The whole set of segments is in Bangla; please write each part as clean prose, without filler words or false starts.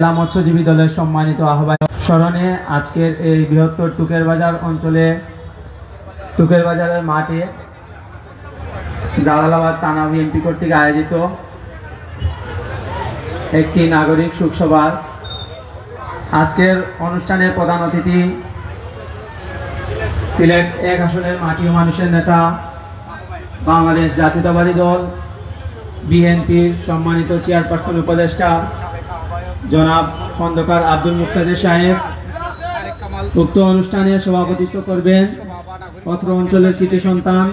জেলা মৎস্যজীবী দলের সম্মানিত আহ্বায়ক স্মরণে আজকের এই বৃহত্তর টুকের বাজার অঞ্চলে টুকের বাজারের মাঠে জালালাবাদ থানা বিএনপি কর্তৃক আয়োজিত একটি নাগরিক শোকসভা। আজকের অনুষ্ঠানের প্রধান অতিথি সিলেট 1 আসনের মাটি ও মানুষের নেতা, বাংলাদেশ জাতীয়তাবাদী দল বিএনপির সম্মানিত চেয়ারপারসন উপদেষ্টা জনাব খন্দকার আব্দুল মুক্তাদির সাহেব। উক্ত অনুষ্ঠানে সভাপতিত্ব করবেন অত্র অঞ্চলের কৃতি সন্তান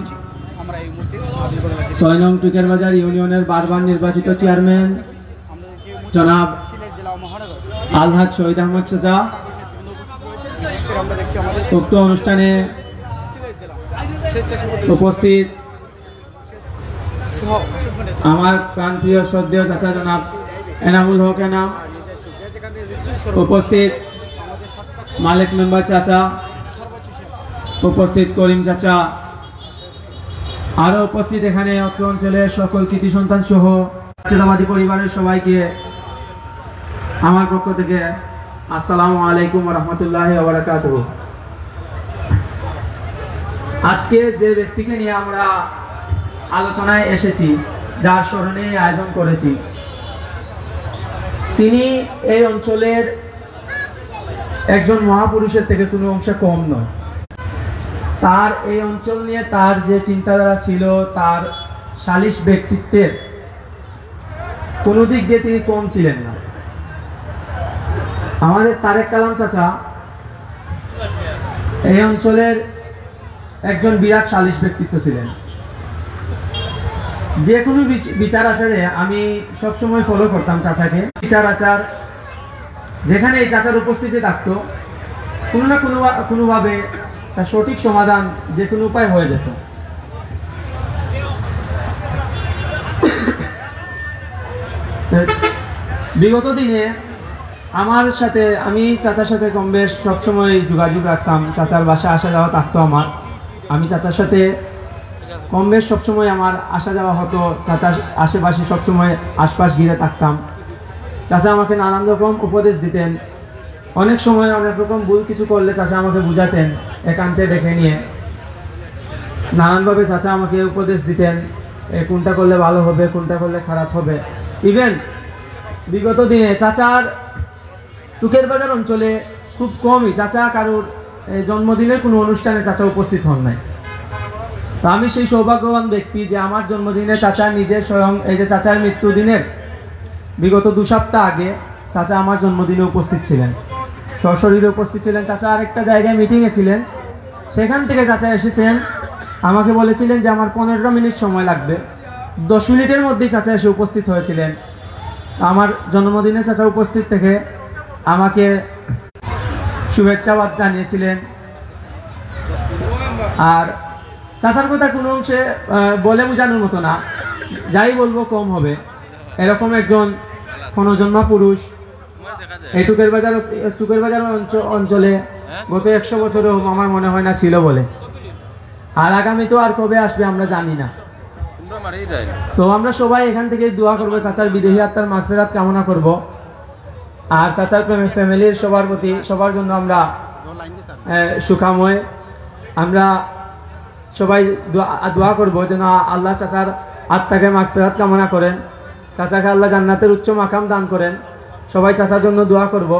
6 নং টুকের বাজার ইউনিয়নের বারবার নির্বাচিত চেয়ারম্যান জনাব আলহাজ শহীদ আহমদ চাচা। উক্ত অনুষ্ঠানে উপস্থিত আমার প্রাণপ্রিয় শ্রদ্ধেয় চাচা জনাব এনামুল হক এনাম, উপস্থিত মালিক মেম্বার চাচা, উপস্থিত করিম চাচা, আরো উপস্থিত এখানে অত্র অঞ্চলের সকল কৃতি সন্তান সহ জাতীয়তাবাদী পরিবারের সবাইকে আমার পক্ষ থেকে আসসালামু আলাইকুম ওয়া রাহমাতুল্লাহি ওয়া বারাকাতুহু। আজকে যে ব্যক্তিকে নিয়ে আমরা আলোচনায় এসেছি, যার স্মরণে আয়োজন করেছি, তিনি এই অঞ্চলের একজন মহাপুরুষের থেকে কোনো অংশে কম নয়। তার এই অঞ্চল নিয়ে তার যে চিন্তাধারা ছিল, তার সালিশ ব্যক্তিত্বের কোনো দিক দিয়ে তিনি কম ছিলেন না। আমাদের তারেক কালাম চাচা এই অঞ্চলের একজন বিরাট সালিশ ব্যক্তিত্ব ছিলেন। যে কোনো বিচার আচারে আমি সবসময় ফলো করতাম চাচাকে। বিচার আচার যেখানে এই চাচার উপস্থিতি থাকতো, কোনো না কোনোভাবে তার সঠিক সমাধান যে কোনো উপায় হয়ে যেত। বিগত দিনে আমার সাথে, আমি চাচার সাথে কম বেশ সবসময় যোগাযোগ রাখতাম। চাচার বাসায় আসা যাওয়া থাকতো আমার। আমি চাচার সাথে কম বেশ সবসময় আমার আসা যাওয়া হতো। চাচার আশেপাশে সবসময় আশপাশ ঘিরে থাকতাম। চাচা আমাকে নানান রকম উপদেশ দিতেন। অনেক সময় অনেক রকম ভুল কিছু করলে চাচা আমাকে বুঝাতেন, একান্তে ডেকে নিয়ে নানানভাবে চাচা আমাকে উপদেশ দিতেন, কোনটা করলে ভালো হবে, কোনটা করলে খারাপ হবে। ইভেন বিগত দিনে চাচার টুকের বাজার অঞ্চলে খুব কমই চাচা কারোর জন্মদিনের কোনো অনুষ্ঠানে চাচা উপস্থিত হন নাই। তো আমি সেই সৌভাগ্যবান ব্যক্তি যে আমার জন্মদিনে চাচা নিজে স্বয়ং, এই যে চাচার মৃত্যুদিনের বিগত 2 সপ্তাহ আগে চাচা আমার জন্মদিনে উপস্থিত ছিলেন, সশরীরে উপস্থিত ছিলেন। চাচা আরেকটা জায়গায় মিটিংয়ে ছিলেন, সেখান থেকে চাচা এসেছেন। আমাকে বলেছিলেন যে আমার 15 মিনিট সময় লাগবে। 10 মিনিটের মধ্যেই চাচা এসে উপস্থিত হয়েছিলেন। আমার জন্মদিনে চাচা উপস্থিত থেকে আমাকে শুভেচ্ছাবাদ জানিয়েছিলেন। আর চাচার কথা কোনো অংশে বলে বোঝানোর মতো না, যাই বলবো কম হবে। এরকম একজন ক্ষণজন্মা পুরুষ এই টুকের বাজার অঞ্চলে গত 100 বছরও আমার মনে হয় না ছিল বলে। আর আগামী তো আর কবে আসবে আমরা জানি না। তো আমরা সবাই এখান থেকে দোয়া করবো, চাচার বিদেহী আত্মার মাগফিরাত কামনা করব। আর চাচার ফ্যামিলির সবার প্রতি, সবার জন্য আমরা সুখাময় আমরা সবাই দোয়া করবো যেন আল্লাহ চাচার আত্মাকে মাগফিরাত কামনা করেন, চাচাকে আল্লাহ জান্নাতের উচ্চ মাকাম দান করেন। সবাই চাচার জন্য দোয়া করব।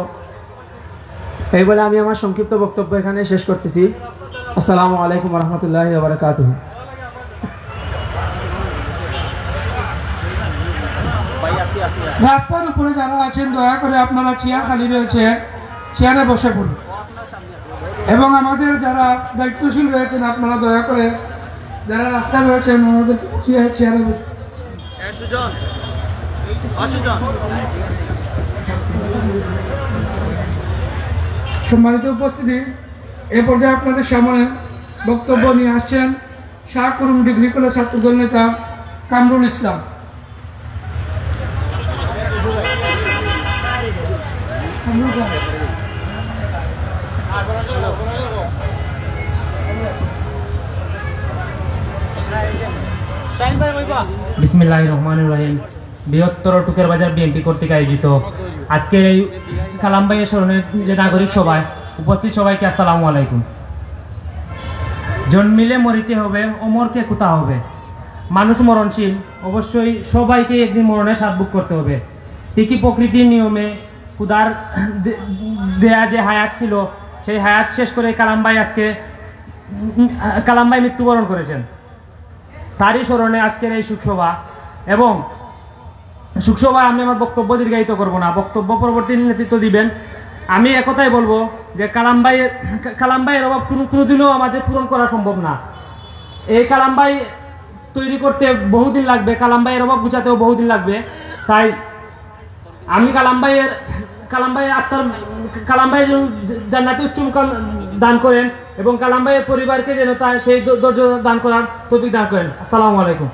এই বলে আমি আমার সংক্ষিপ্ত বক্তব্য এখানে শেষ করতেছি। আসসালামু আলাইকুম ওয়া রাহমাতুল্লাহি ওয়া বারাকাতুহু। রাস্তার উপরে যারা আছেন দয়া করে আপনারা চেয়ার খালি রয়েছে, চেয়ারে বসে পড়ুন। এবং আমাদের যারা দায়িত্বশীল রয়েছেন আপনারা দয়া করে যারা রাস্তায় রয়েছেন ওনাদের চেয়ারে বসুন। সম্মানিত উপস্থিতি, এ পর্যায়ে আপনাদের সামনে বক্তব্য নিয়ে আসছেন শাহ করুম ডিগ্রি কলেজ ছাত্রদল নেতা কামরুল ইসলাম। বিসমিল্লাহির রহমানির রহিম। বৃহত্তর টুকের বাজার বিএনপি কর্তৃক আয়োজিত আজকের এই কালাম ভাইয়ের স্মরণে যে নাগরিক সভায় উপস্থিত সবাইকে আসসালামু আলাইকুম। জন্মিলে মরিতে হবে, অমরকে কোথা হবে। মানুষ মরণশীল, অবশ্যই সবাইকে একদিন মরণের স্বাদ ভোগ করতে হবে। ঠিকই প্রকৃতির নিয়মে খুদার দেয়া যে হায়াত ছিল, সেই হায়াত শেষ করে কালাম ভাই মৃত্যুবরণ করেছেন। তারই স্মরণে আজকের এই শোকসভা। এবং শোকসভা আমি আমার বক্তব্য দীর্ঘায়িত করব না, বক্তব্য পরবর্তী নেতৃত্ব দিবেন। আমি একথাই বলবো যে কালাম ভাইয়ের অভাব কোনোদিনও আমাদের পূরণ করা সম্ভব না। এই কালাম ভাই তৈরি করতে বহুদিন লাগবে, কালাম ভাইয়ের অভাব বুঝাতেও বহুদিন লাগবে। তাই আমি কালাম ভাইয়ের আত্মার কালাম ভাই জান্নাতে উচ্চ মুকাম দান করেন এবং কালাম ভাইয়ের পরিবারকে যেন তার সেই ধৈর্য দান করার তৌফিক দান করেন। আসসালামু আলাইকুম।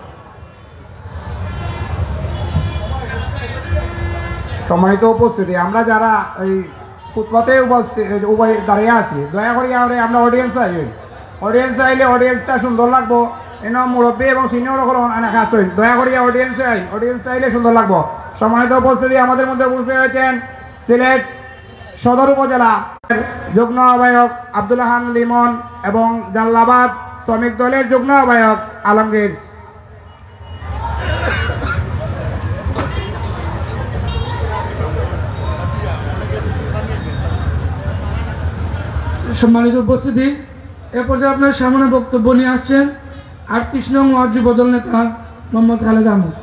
সম্মানিত উপস্থিতি, আমরা যারা এই ফুটপাতে উভয় দাঁড়িয়ে আছি, দয়া করি আমরা অডিয়েন্স আইলে অডিয়েন্সটা সুন্দর লাগবো। এনে মুরব্বী এবং সিনিয়র কাজ করি, দয়া করি অডিয়েন্স আইলে সুন্দর লাগবো। সম্মানিত উপস্থিতি, আমাদের মধ্যে উপস্থিত হয়েছেন সিলেট সদর উপজেলা যুগ্ম আহ্বায়ক আব্দুল হান লিমন এবং জালালাবাদ শ্রমিক দলের যুগ্ম আহ্বায়ক আলমগীর। সম্মানিত উপস্থিতি, এ পর্যায়ে আপনার সামনে বক্তব্য নিয়ে আসছেন 38 নং ওয়ার্ড যুবদল নেতা মোহাম্মদ খালেদ আহমদ।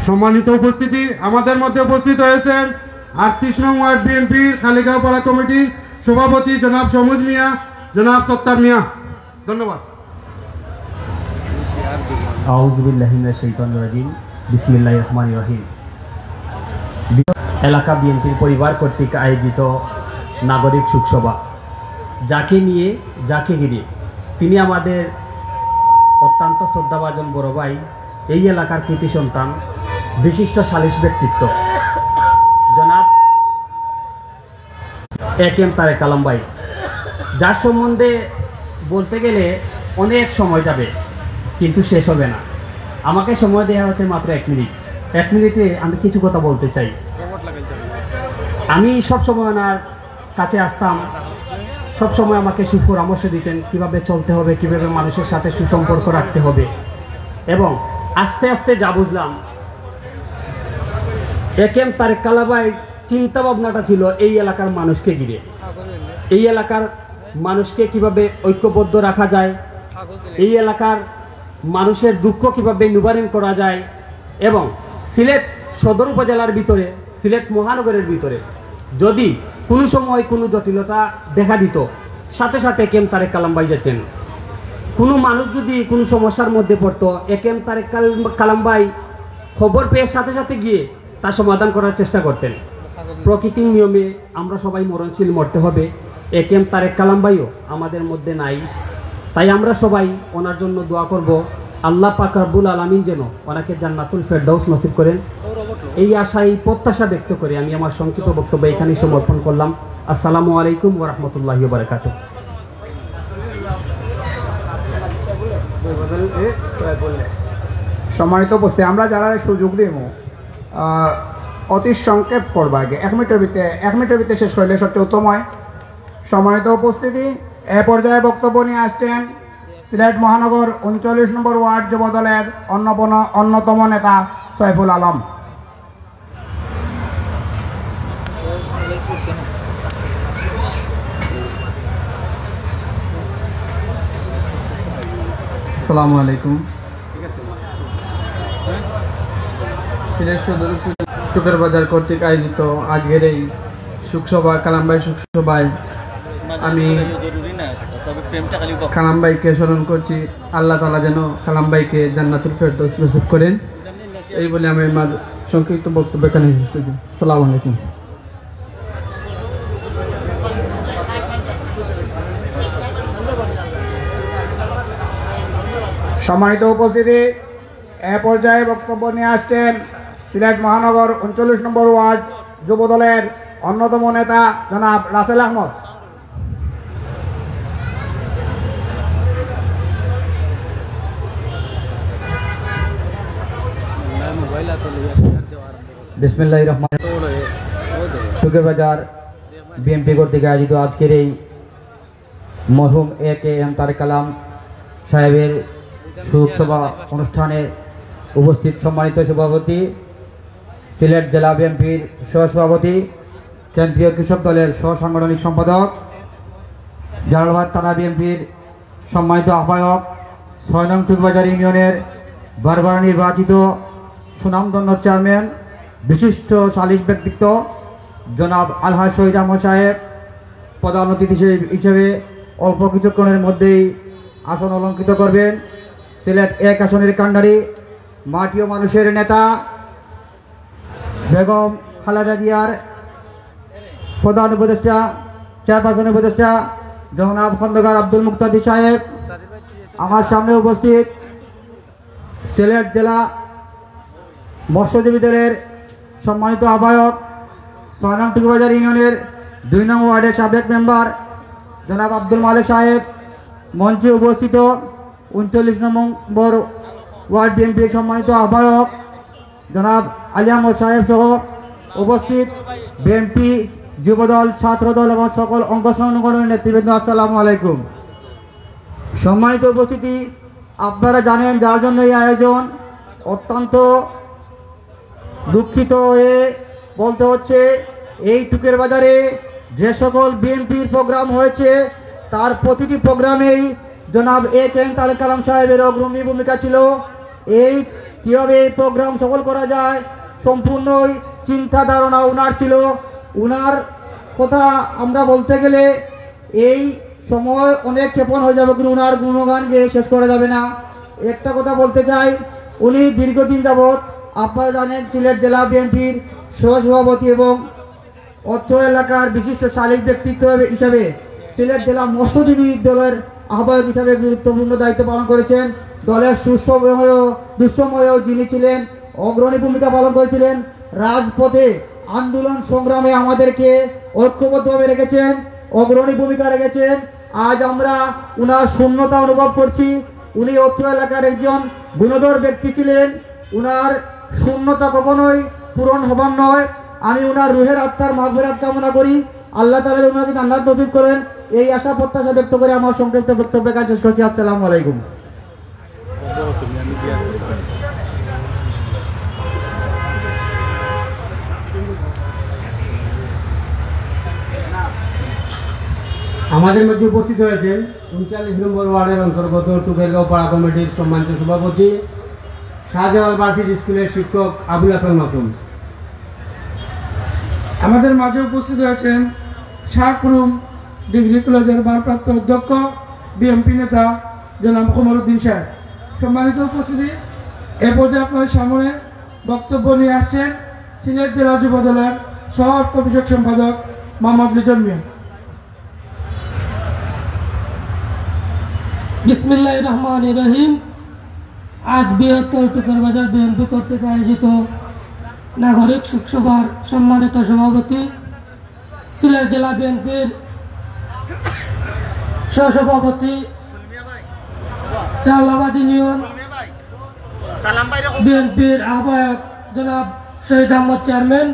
সম্মানিত উপস্থিতি, আমাদের মধ্যে উপস্থিত হয়েছেন 38 নং ওয়ার্ড বিএনপির খালিগাঁও পাড়া কমিটির সভাপতি জনাব সমুজ মিয়া, জনাব সত্তার মিয়া। ধন্যবাদ। আউযু বিল্লাহি মিনাশ শাইতানির রাজিম। বিসমিল্লাহির রহমানির রহিম। এলাকা বিএনপির পরিবার কর্তৃক আয়োজিত নাগরিক শোকসভা, যাকে নিয়ে যাকে ঘিরে তিনি আমাদের অত্যন্ত শ্রদ্ধাভাজন বড় ভাই, এই এলাকার কৃতি সন্তান, বিশিষ্ট সালিশ ব্যক্তিত্ব জনাব একেএম তারেক কালাম ভাই, যার সম্বন্ধে বলতে গেলে অনেক সময় যাবে কিন্তু শেষ হবে না। আমাকে সময় দেওয়া হচ্ছে মাত্র 1 মিনিট। 1 মিনিটে আমি কিছু কথা বলতে চাই। আমি সবসময় ওনার কাছে আসতাম, সবসময় আমাকে সুপরামর্শ দিতেন কিভাবে চলতে হবে, কিভাবে মানুষের সাথে সুসম্পর্ক রাখতে হবে। এবং আস্তে আস্তে যা বুঝলাম, একেএম তারেক কালাম ভাই চিন্তা ভাবনাটা ছিল এই এলাকার মানুষকে ঘিরে, এই এলাকার মানুষকে কিভাবে ঐক্যবদ্ধ রাখা যায়, এই এলাকার মানুষের দুঃখ কিভাবে নিবারণ করা যায়। এবং সিলেট সদর উপজেলার ভিতরে, সিলেট মহানগরের ভিতরে যদি কোনো সময় কোনো জটিলতা দেখা দিত, সাথে সাথে একেএম তারেক কালাম ভাই যেতেন। কোনো মানুষ যদি কোনো সমস্যার মধ্যে পড়তো, একেএম তারেক কালাম ভাই খবর পেয়ে সাথে সাথে গিয়ে তার সমাধান করার চেষ্টা করতেন। প্রকৃতির নিয়মে আমরা সবাই মরণশীল, মরতে হবে। একেএম তারেক কালাম ভাইও আমাদের মধ্যে নাই, তাই আমরা সবাই ওনার জন্য দোয়া করব, আল্লাহ পাক রব্বুল আলামিন যেন ওনাকে জান্নাতুল ফেরদাউস নসিব করেন। এই আশা, এই প্রত্যাশা ব্যক্ত করে আমি আমার সংক্ষিপ্ত বক্তব্য এখানেই সমর্পণ করলাম। আসসালামু আলাইকুম ওয়া রাহমাতুল্লাহি ওয়া বারাকাতুহু। সম্মানিত উপস্থিতি, আমরা যারা সুযোগ দিব অতি সংক্ষেপ করবো, আগে 1 মিনিটের ভিতরে শেষ করলে সবচেয়ে উত্তম হয়। সম্মানিত উপস্থিতি, এ পর্যায়ে বক্তব্য নিয়ে আসছেন সিলেট মহানগর 39 নম্বর ওয়ার্ড যুবদলের অন্যতম নেতা সাইফুল আলম। আসসালামু আলাইকুম। সিলেট সদর টুকের বাজার কর্তৃক আয়োজিত আজকের এই শোকসভা, কালাম ভাই শোকসভায় আমি কালাম ভাইকে স্মরণ করছি। আল্লাহ তাআলা যেন কালাম ভাইকে জান্নাতুল ফেরদৌস নসিব করেন, এই বলে আমি আমার সংক্ষিপ্ত বক্তব্য এখানে শেষ করছি। আসসালামু আলাইকুম। সম্মানিত উপস্থিতি, এ পর্যায়ে বক্তব্য নিয়ে আসছেন সিলেট মহানগর 39 নম্বর ওয়ার্ড যুবদলের অন্যতম নেতা জনাব রাসেল আহমদ। বিসমিল্লাহির রহমানির টুকের বাজার বিএনপি কর্তৃক আয়োজিত আজকের এই মরহুম এ.কে.এম. তারেক কালাম সাহেবের শোকসভা অনুষ্ঠানে উপস্থিত সম্মানিত সভাপতি, সিলেট জেলা বিএনপির সহসভাপতি, কেন্দ্রীয় কৃষক দলের সহসাংগঠনিক সম্পাদক, জালালাবাদ থানা বিএনপির সম্মানিত আহ্বায়ক, ৬ নং টুকবাজার ইউনিয়নের বারবার নির্বাচিত সুনামধন্য চেয়ারম্যান, বিশিষ্ট সালিশ ব্যক্তিত্ব জনাব আলহাজ শহীদ আহমদ সাহেব প্রধান অতিথি হিসেবে অল্প কিছুক্ষণের মধ্যেই আসন অলঙ্কৃত করবেন। সিলেট ১ আসনের কাণ্ডারি, মাটি ও মানুষের নেতা বেগম খালেদা জিয়ার প্রধান উপদেষ্টা, চেয়ারপারসন উপদেষ্টা জনাব খন্দকার আব্দুল মুক্তাদির সাহেব, আমার সামনে উপস্থিত সিলেট জেলা মৎস্যজীবী দলের সম্মানিত আহ্বায়ক, ৬ নং টুকবাজার ইউনিয়নের ২ নং ওয়ার্ডের সাবেক মেম্বার জনাব আব্দুল মালিক সাহেব, মঞ্চে উপস্থিত ৩৯ নম্বর ওয়ার্ড বিএনপির সম্মানিত আহ্বায়ক জনাব আলী আহমদ সাহেব সহ উপস্থিত বিএনপি, যুবদল, ছাত্রদল এবং সকল অঙ্গ সংগঠনের নেতৃবৃন্দ, আসসালামু আলাইকুম। সম্মানিত উপস্থিতি, আপনারা জানেন যার জন্য এই আয়োজন, অত্যন্ত দুঃখিত হয়ে বলতে হচ্ছে এই টুকের বাজারে যে সকল বিএনপির প্রোগ্রাম হয়েছে তার প্রতিটি প্রোগ্রামেই জনাব এ.কে.এম. তারেক কালাম সাহেবের অগ্রণী ভূমিকা ছিল। এই কীভাবে এই প্রোগ্রাম সফল করা যায় সম্পূর্ণই চিন্তা ধারণা উনার ছিল। উনার কথা আমরা বলতে গেলে এই সময় অনেক ক্ষেপণ হয়ে যাবে, কিন্তু উনার গুণগান গিয়ে শেষ করা যাবে না। একটা কথা বলতে চাই, উনি দীর্ঘদিন যাবৎ আপনারা জানেন সিলেট জেলা বিএনপির সহসভাপতি এবং অত্র এলাকার বিশিষ্ট সালিশ ব্যক্তিত্ব হিসাবে সিলেট জেলা মৎস্যজীবী দলের আহ্বায়ক হিসাবে গুরুত্বপূর্ণ দায়িত্ব পালন করেছেন। দলের দুঃসময়েও যিনি ছিলেন, অগ্রণী ভূমিকা পালন করেছিলেন। রাজপথে আন্দোলন সংগ্রামে আমাদেরকে ঐক্যবদ্ধভাবে রেখেছেন, অগ্রণী ভূমিকা রেখেছেন। আজ আমরা উনার শূন্যতা অনুভব করছি। উনি অত্র এলাকার একজন গুণধর ব্যক্তি ছিলেন, উনার শূন্যতা কখনোই পূরণ হবার নয়। আমি উনার রুহের আত্মার মাগফিরাত কামনা করি, আল্লাহ তাআলা উনাকে জান্নাত নসিব করেন, এই আশা প্রত্যাশা ব্যক্ত করে আমার সংক্ষিপ্ত বক্তব্য কাজ শেষ করছি। আসসালামু আলাইকুম। আমাদের মধ্যে উপস্থিত হয়েছেন ৩৯ নম্বর ওয়ার্ডের অন্তর্গত টুকেরগাঁও পাড়া কমিটির সম্মানিত সভাপতি, শাহজালাল ভার্সিটি স্কুলের শিক্ষক আবুল হাসান মাসুম। আমাদের মাঝে উপস্থিত হয়েছেন শাহরুম ডিগ্রি কলেজের ভারপ্রাপ্ত অধ্যক্ষ, বিএনপি নেতা জনাব কমরুদ্দিন সাহেব। সম্মানিত উপস্থিতি, এ পর্যায়ে আপনাদের সামনে বক্তব্য নিয়ে আসছেন সিলেট জেলা যুব দলের সহ অর্থ বিষয়ক সম্পাদক মোহাম্মদ লিটন মিয়া। বিসমিল্লাহির রহমানির রহিম। আজ বৃহত্তর টুকের বাজার বিএনপি কর্তৃক আয়োজিত নাগরিক শোকসভার সম্মানিত সভাপতি, সিলেট জেলা বিএনপির সহসভাপতি, জালালাবাদ ইউনিয়ন বিএনপির আহ্বায়ক জনাব শহীদ আহমদ চেয়ারম্যান,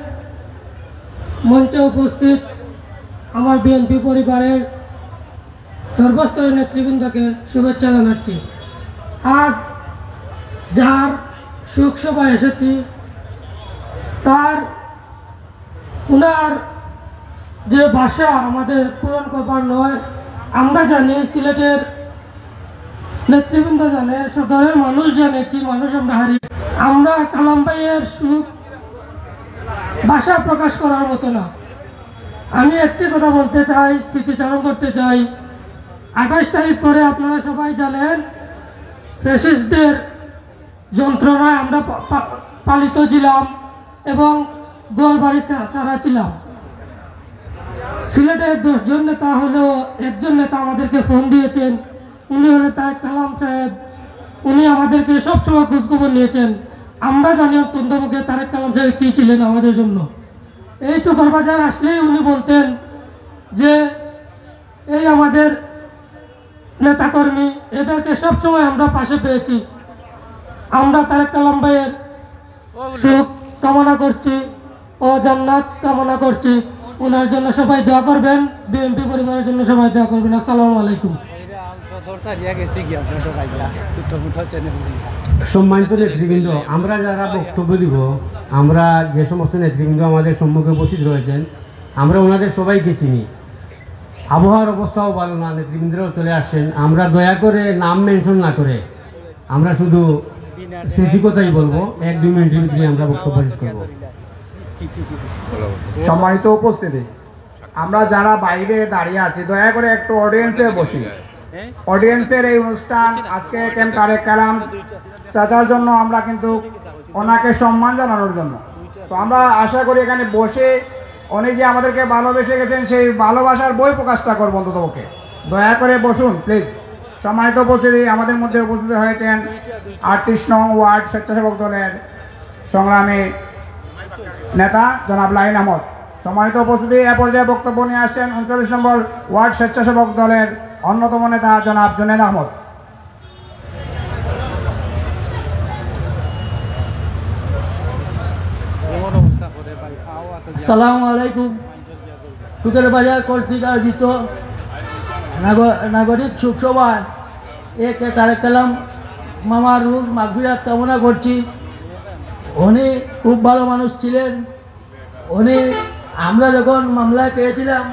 মঞ্চে উপস্থিত আমার বিএনপি পরিবারের সর্বস্তরের নেতৃবৃন্দকে শুভেচ্ছা জানাচ্ছি। আজ যার শোকসভায় এসেছি তার উনার যে ভাষা আমাদের পূরণ করবার নয়। আমরা জানি, সিলেটের নেতৃবৃন্দ জানে, সদরের মানুষ জানে কি মানুষ আমরা হারিয়ে। আমরা কালাম ভাইয়ের সুখ ভাষা প্রকাশ করার মতো না। আমি একটি কথা বলতে চাই, স্মৃতিচারণ করতে চাই। ২৮ তারিখ পরে আপনারা সবাই জানেন ফ্যাসিস্টদের যন্ত্রণায় আমরা পালিত ছিলাম এবং গোয়ালবাড়ি ছাড়া ছিলাম। সিলেটের ১০ জন নেতা হলেও একজন নেতা আমাদেরকে ফোন দিয়েছেন, উনি হলেন তারেক কালাম সাহেব। উনি আমাদেরকে সবসময় খোঁজখবর নিয়েছেন। আমরা জানি অত্যন্ত মুখে তারেক কালাম সাহেব কী ছিলেন আমাদের জন্য। এই টুকর বাজার আসলেই উনি বলতেন যে এই আমাদের নেতাকর্মী এদেরকে সবসময় আমরা পাশে পেয়েছি। আমরা তারেক কালাম ভাইয়ের সুখ কামনা করছি ও জান্নাত কামনা করছি। ওনার জন্য সবাই দোয়া করবেন, বিএনপি পরিবারের জন্য সবাই দোয়া করবেন। আসসালামু আলাইকুম। সম্মানিত নেতৃবৃন্দ, আমরা যারা বক্তব্য দিব, আমরা যে সমস্ত নেতৃবৃন্দ আমাদের সম্মুখে উপস্থিত রয়েছেন, আমরা ওনাদের সবাইকে চিনি। আবহাওয়ার অবস্থাও ভালো না, নেতৃবৃন্দরাও চলে আসছেন। আমরা দয়া করে নাম মেনশন না করে আমরা শুধু স্মৃতিকতাই বলবো, 1-2 মিনিটের ভিতরে আমরা বক্তব্য শেষ করবো। সম্মানিত উপস্থিতি, আমরা যারা বাইরে দাঁড়িয়ে আছি দয়া করে একটু অডিয়েন্সে বসি। অডিয়েন্সের এই অনুষ্ঠান আজকে কেন তারেক কালাম চাচার জন্য আমরা কিন্তু ওনাকে সম্মান জানানোর জন্য। তো আমরা আশা করি এখানে বসে উনি যে আমাদেরকে ভালোবেসে গেছেন সেই ভালোবাসার বই প্রকাশটা করবো অন্ততপক্ষে। দয়া করে বসুন প্লিজ। সম্মানিত উপস্থিতি, আমাদের মধ্যে উপস্থিত হয়েছেন 38 নং ওয়ার্ড স্বেচ্ছাসেবক দলের সংগ্রামী নেতা জনাব লাইন আহমদ। সম্মানিত উপস্থিতি, এ পর্যায়ে বক্তব্য নিয়ে আসছেন 39 নম্বর ওয়ার্ড স্বেচ্ছাসেবক দলের অন্যতম নেতা জনাব জুনেদ আহমদ। আসসালামু আলাইকুম। টুকের বাজার কর্তৃক আয়োজিত নাগরিক সুখ সভায় একে তারেক কালাম মামার রূপ মাগফিরাত কামনা করছি। উনি খুব ভালো মানুষ ছিলেন। উনি আমরা যখন মামলায় পেয়েছিলাম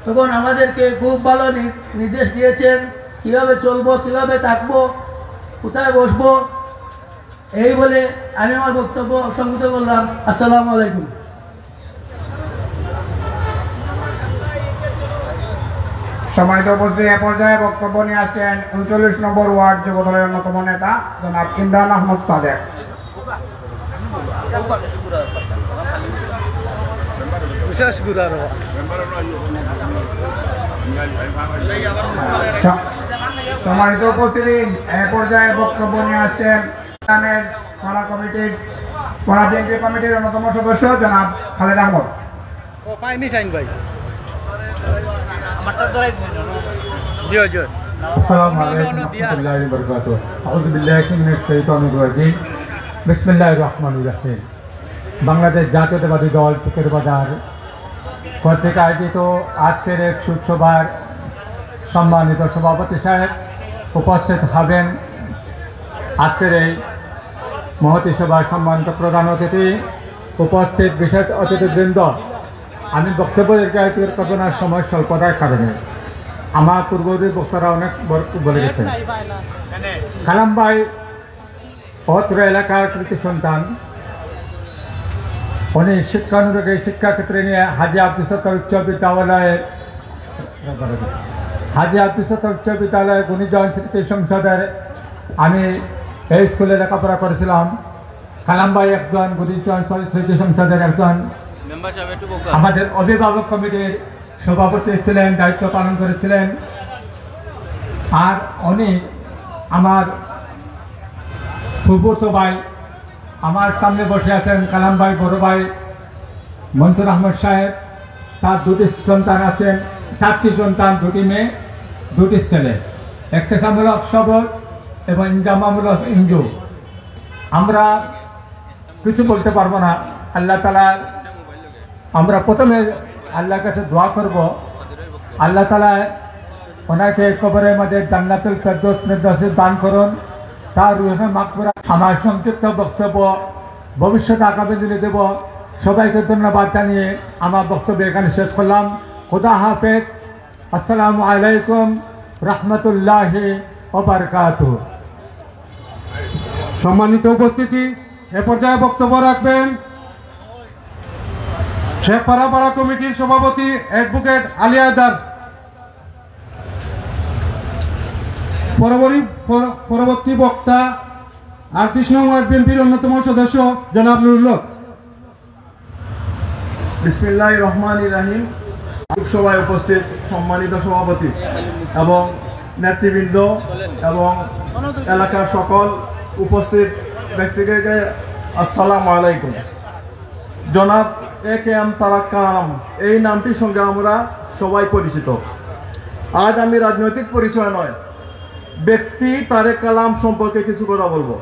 তখন আমাদেরকে খুব ভালো নির্দেশ দিয়েছেন, কীভাবে চলবো, কীভাবে থাকবো, কোথায় বসবো। এই বলে আমি আমার বক্তব্য সংক্ষিপ্ত করলাম। আসসালামু আলাইকুম। সম্মানিত উপস্থিতি, এ পর্যায়ে বক্তব্য নিয়ে আসছেন 39 নম্বর ওয়ার্ড যুব দলের অন্যতম নেতা জনাব ইমরান আহমদ সাদেক। সম্মানিত উপস্থিতি, এ পর্যায়ে বক্তব্য নিয়ে আসছেন পাড়া বিএনপি কমিটির অন্যতম সদস্য জনাব খালেদ আহমদ। আসসালামু আলাইকুম ওয়া রাহমাতুল্লাহি ওয়া বারাকাতুহু। আউযু বিল্লাহি মিনাশ শাইতানির রাজিম। বিসমিল্লাহির রহমানির রহিম। বাংলাদেশ জাতীয়তাবাদী দল টুকের বাজার কর্তৃক আয়োজিত আজকের এক সুখ সভার সম্মানিত সভাপতি সাহেব উপস্থিত হবেন। আজকের এই মহতী সভার সম্মানিত প্রধান অতিথি, উপস্থিত বিশেষ অতিথিবৃন্দ, আমি বক্তব্য দীর্ঘায়িত করব না সময় স্বল্পতার কারণে। আমার পূর্ববর্তী বক্তারা অনেক বলে গেছেন। কালাম ভাই অত্র এলাকার কৃতি সন্তান। উনি শিক্ষানুরাগী শিক্ষাক্ষেত্রে নিয়ে হাজি আব্দুল সত্তার উচ্চ বিদ্যালয়ে গুণীজন স্মৃতি সংসদের আমি এই স্কুলে লেখাপড়া করেছিলাম। কালাম ভাই একজন গুণীজন স্মৃতি সংসদের একজন আমাদের অভিভাবক কমিটির সভাপতি ছিলেন, দায়িত্ব পালন করেছিলেন। আর উনি আমার ফুফুতো ভাই, আমার সামনে বসে আছেন কালাম ভাই বড় ভাই মনসুর আহমদ সাহেব। তার 2টি সন্তান আছেন, 4টি সন্তান, 2টি মেয়ে, 2টি ছেলে, একটামূলক সবর এবং ইনজামামূলক ইঞ্জু। আমরা কিছু বলতে পারবো না। আল্লাহ তাআলা, আমরা প্রথমে আল্লাহর কাছে দোয়া করব, আল্লাহ তাআলা ওনাকে কবরের মধ্যে জান্নাতুল ফেরদৌস নসিব দান করুন, তার রুহে মাগফিরাত। আমার সংক্ষিপ্ত বক্তব্য ভবিষ্যতে আগামী দিনে দেব। সবাইকে ধন্যবাদ জানিয়ে আমার বক্তব্য এখানে শেষ করলাম। খুদা হাফেজ। আসসালামু আলাইকুম রহমতুল্লাহি ওয়া বারাকাতুহু। সম্মানিত উপস্থিতি, এ পর্যায়ে বক্তব্য রাখবেন শেখপাড়া কমিটির সভাপতি অ্যাডভোকেট আলী হায়দার। পরবর্তী বক্তা 38 নং ওয়ার্ড বিএনপির অন্যতম সদস্য জনাব নুরুল্লাহ। বিসমিল্লাহির রহমানির রহিম। সভায় উপস্থিত সম্মানিত সভাপতি এবং নেতৃবৃন্দ এবং এলাকার সকল উপস্থিত ব্যক্তিকে আসসালামু আলাইকুম। জনাব A.K.M. তারেক কালাম, এই নামটির সঙ্গে আমরা সবাই পরিচিত। আজ আমি রাজনৈতিক পরিচয় নয়, ব্যক্তি তারেক কালাম সম্পর্কে কিছু কথা বলবো।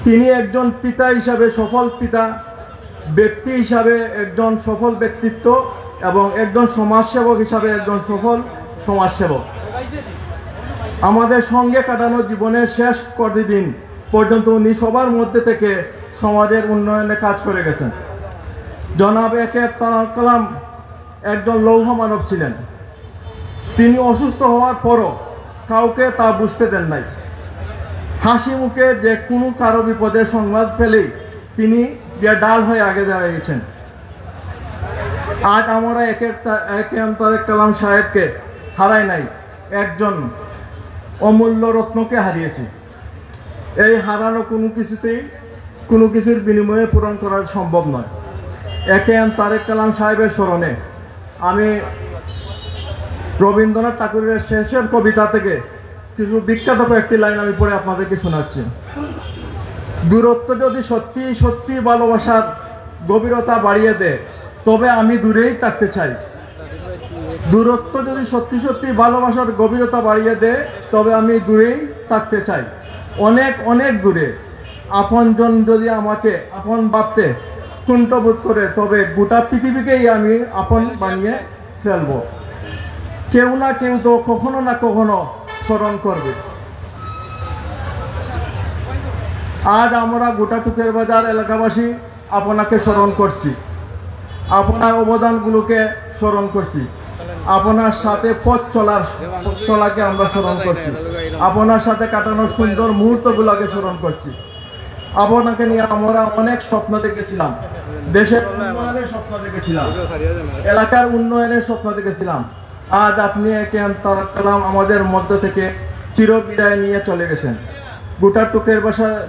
তিনি একজন পিতা হিসাবে সফল পিতা, ব্যক্তি হিসাবে একজন সফল ব্যক্তিত্ব এবং একজন সমাজসেবক হিসাবে একজন সফল সমাজসেবক। আমাদের সঙ্গে কাটানো জীবনের শেষ কতদিন পর্যন্ত উনি সবার মধ্যে থেকে সমাজের উন্নয়নে কাজ করে গেছেন। জনাব A.K.M. তারেক কালাম একজন লৌহ মানব ছিলেন। তিনি অসুস্থ হওয়ার পরও কাউকে তা বুঝতে দেন নাই। হাসি মুখে যে কোনো কারো বিপদের সংবাদ পেলেই তিনি যে ডাল হয়ে আগে দাঁড়িয়েছেন। আজ আমরা A.K.M. তারেক কালাম সাহেবকে হারাই নাই, একজন অমূল্য রত্নকে হারিয়েছি। এই হারানো কোনো কিছুর বিনিময়ে পূরণ করা সম্ভব নয়। A.K.M. তারেক কালাম সাহেবের স্মরণে আমি রবীন্দ্রনাথ ঠাকুরের শেষের কবিতা থেকে কিছু বিখ্যাত কয়েকটি লাইন আমি পড়ে আপনাদেরকে শোনাচ্ছি। দূরত্ব যদি সত্যি সত্যি ভালোবাসার গভীরতা বাড়িয়ে দেয়, তবে আমি দূরেই থাকতে চাই। দূরত্ব যদি সত্যি সত্যি ভালোবাসার গভীরতা বাড়িয়ে দেয়, তবে আমি দূরেই থাকতে চাই, অনেক অনেক দূরে। আপনজন যদি আমাকে আপন ভাবতে কুণ্ঠবোধ করে, তবে গোটা পৃথিবীকেই আমি আপন বানিয়ে ফেলব। কেউ না কেউ তো কখনো না কখনো স্মরণ করবে। আজ আমরা গোটা টুকের বাজার এলাকাবাসী আপনাকে স্মরণ করছি, আপনার অবদানগুলোকে স্মরণ করছি, আপনার সাথে পথ চলাকে আমরা স্মরণ করছি, আপনার সাথে কাটানোর সুন্দর মুহূর্তগুলোকে স্মরণ করছি। আপনাকে নিয়ে আমরা অনেক স্বপ্ন দেখেছিলাম, দেশের উন্নয়নের স্বপ্ন দেখেছিলাম, এলাকার উন্নয়নের স্বপ্ন দেখেছিলাম। আজ আপনি A.K.M. তারেক কালাম আমাদের মধ্য থেকে চিরবিদায় নিয়ে চলে গেছেন। গোটা টুকের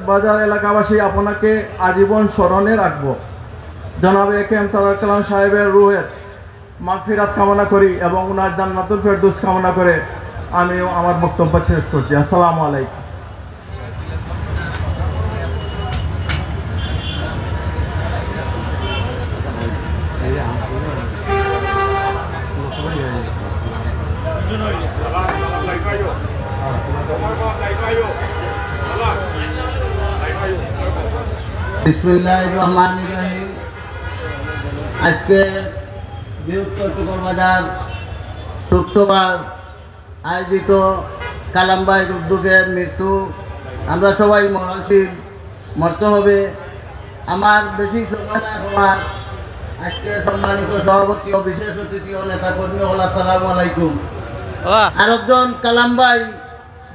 বাজার এলাকাবাসী আপনাকে আজীবন স্মরণে রাখবো। জনাব A.K.M. তারেক কালাম সাহেবের রুহের মাগফিরাত কামনা করি এবং উনার জান্নাতুল ফেরদৌস কামনা করে আমি আমার বক্তব্য শেষ করছি। আসসালামু আলাইকুম। বিসমিল্লাহির রহমানির রহিম। আজকে বৃহত্তর টুকর বাজার শুক্রবার আয়োজিত কালাম ভাইয়ের উদ্যোগে মৃত্যু, আমরা সবাই মরণশীল, মরতে হবে। আমার বেশি সময় না হওয়ার আজকে সম্মানিত সভাপতি ও বিশেষ অতিথি ও নেতা কর্মী হল, আসসালামু আলাইকুম। আরেকজন কালাম ভাই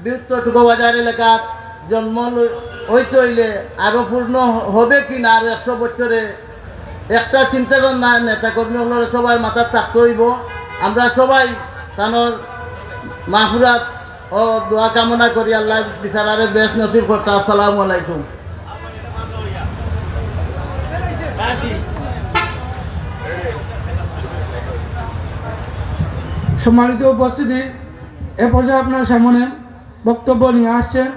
বৃহত্তর টুকর বাজার এলাকার জন্ম হইলে আরো পূর্ণ হবে কিনা আর 100 বছরে একটা চিন্তার না নেতা কর্মী হল সবাই মাথার থাকতে হইব। আমরা সবাই তানোর মাহফুরাত ও দোয়া কামনা করি, আল্লাহ বিচারারে বেশ নসিব করতে। আসসালামু আলাইকুম। সম্মানিত উপস্থিতি, এ পর্যায়ে আপনার সামনে বক্তব্য নিয়ে আসছেন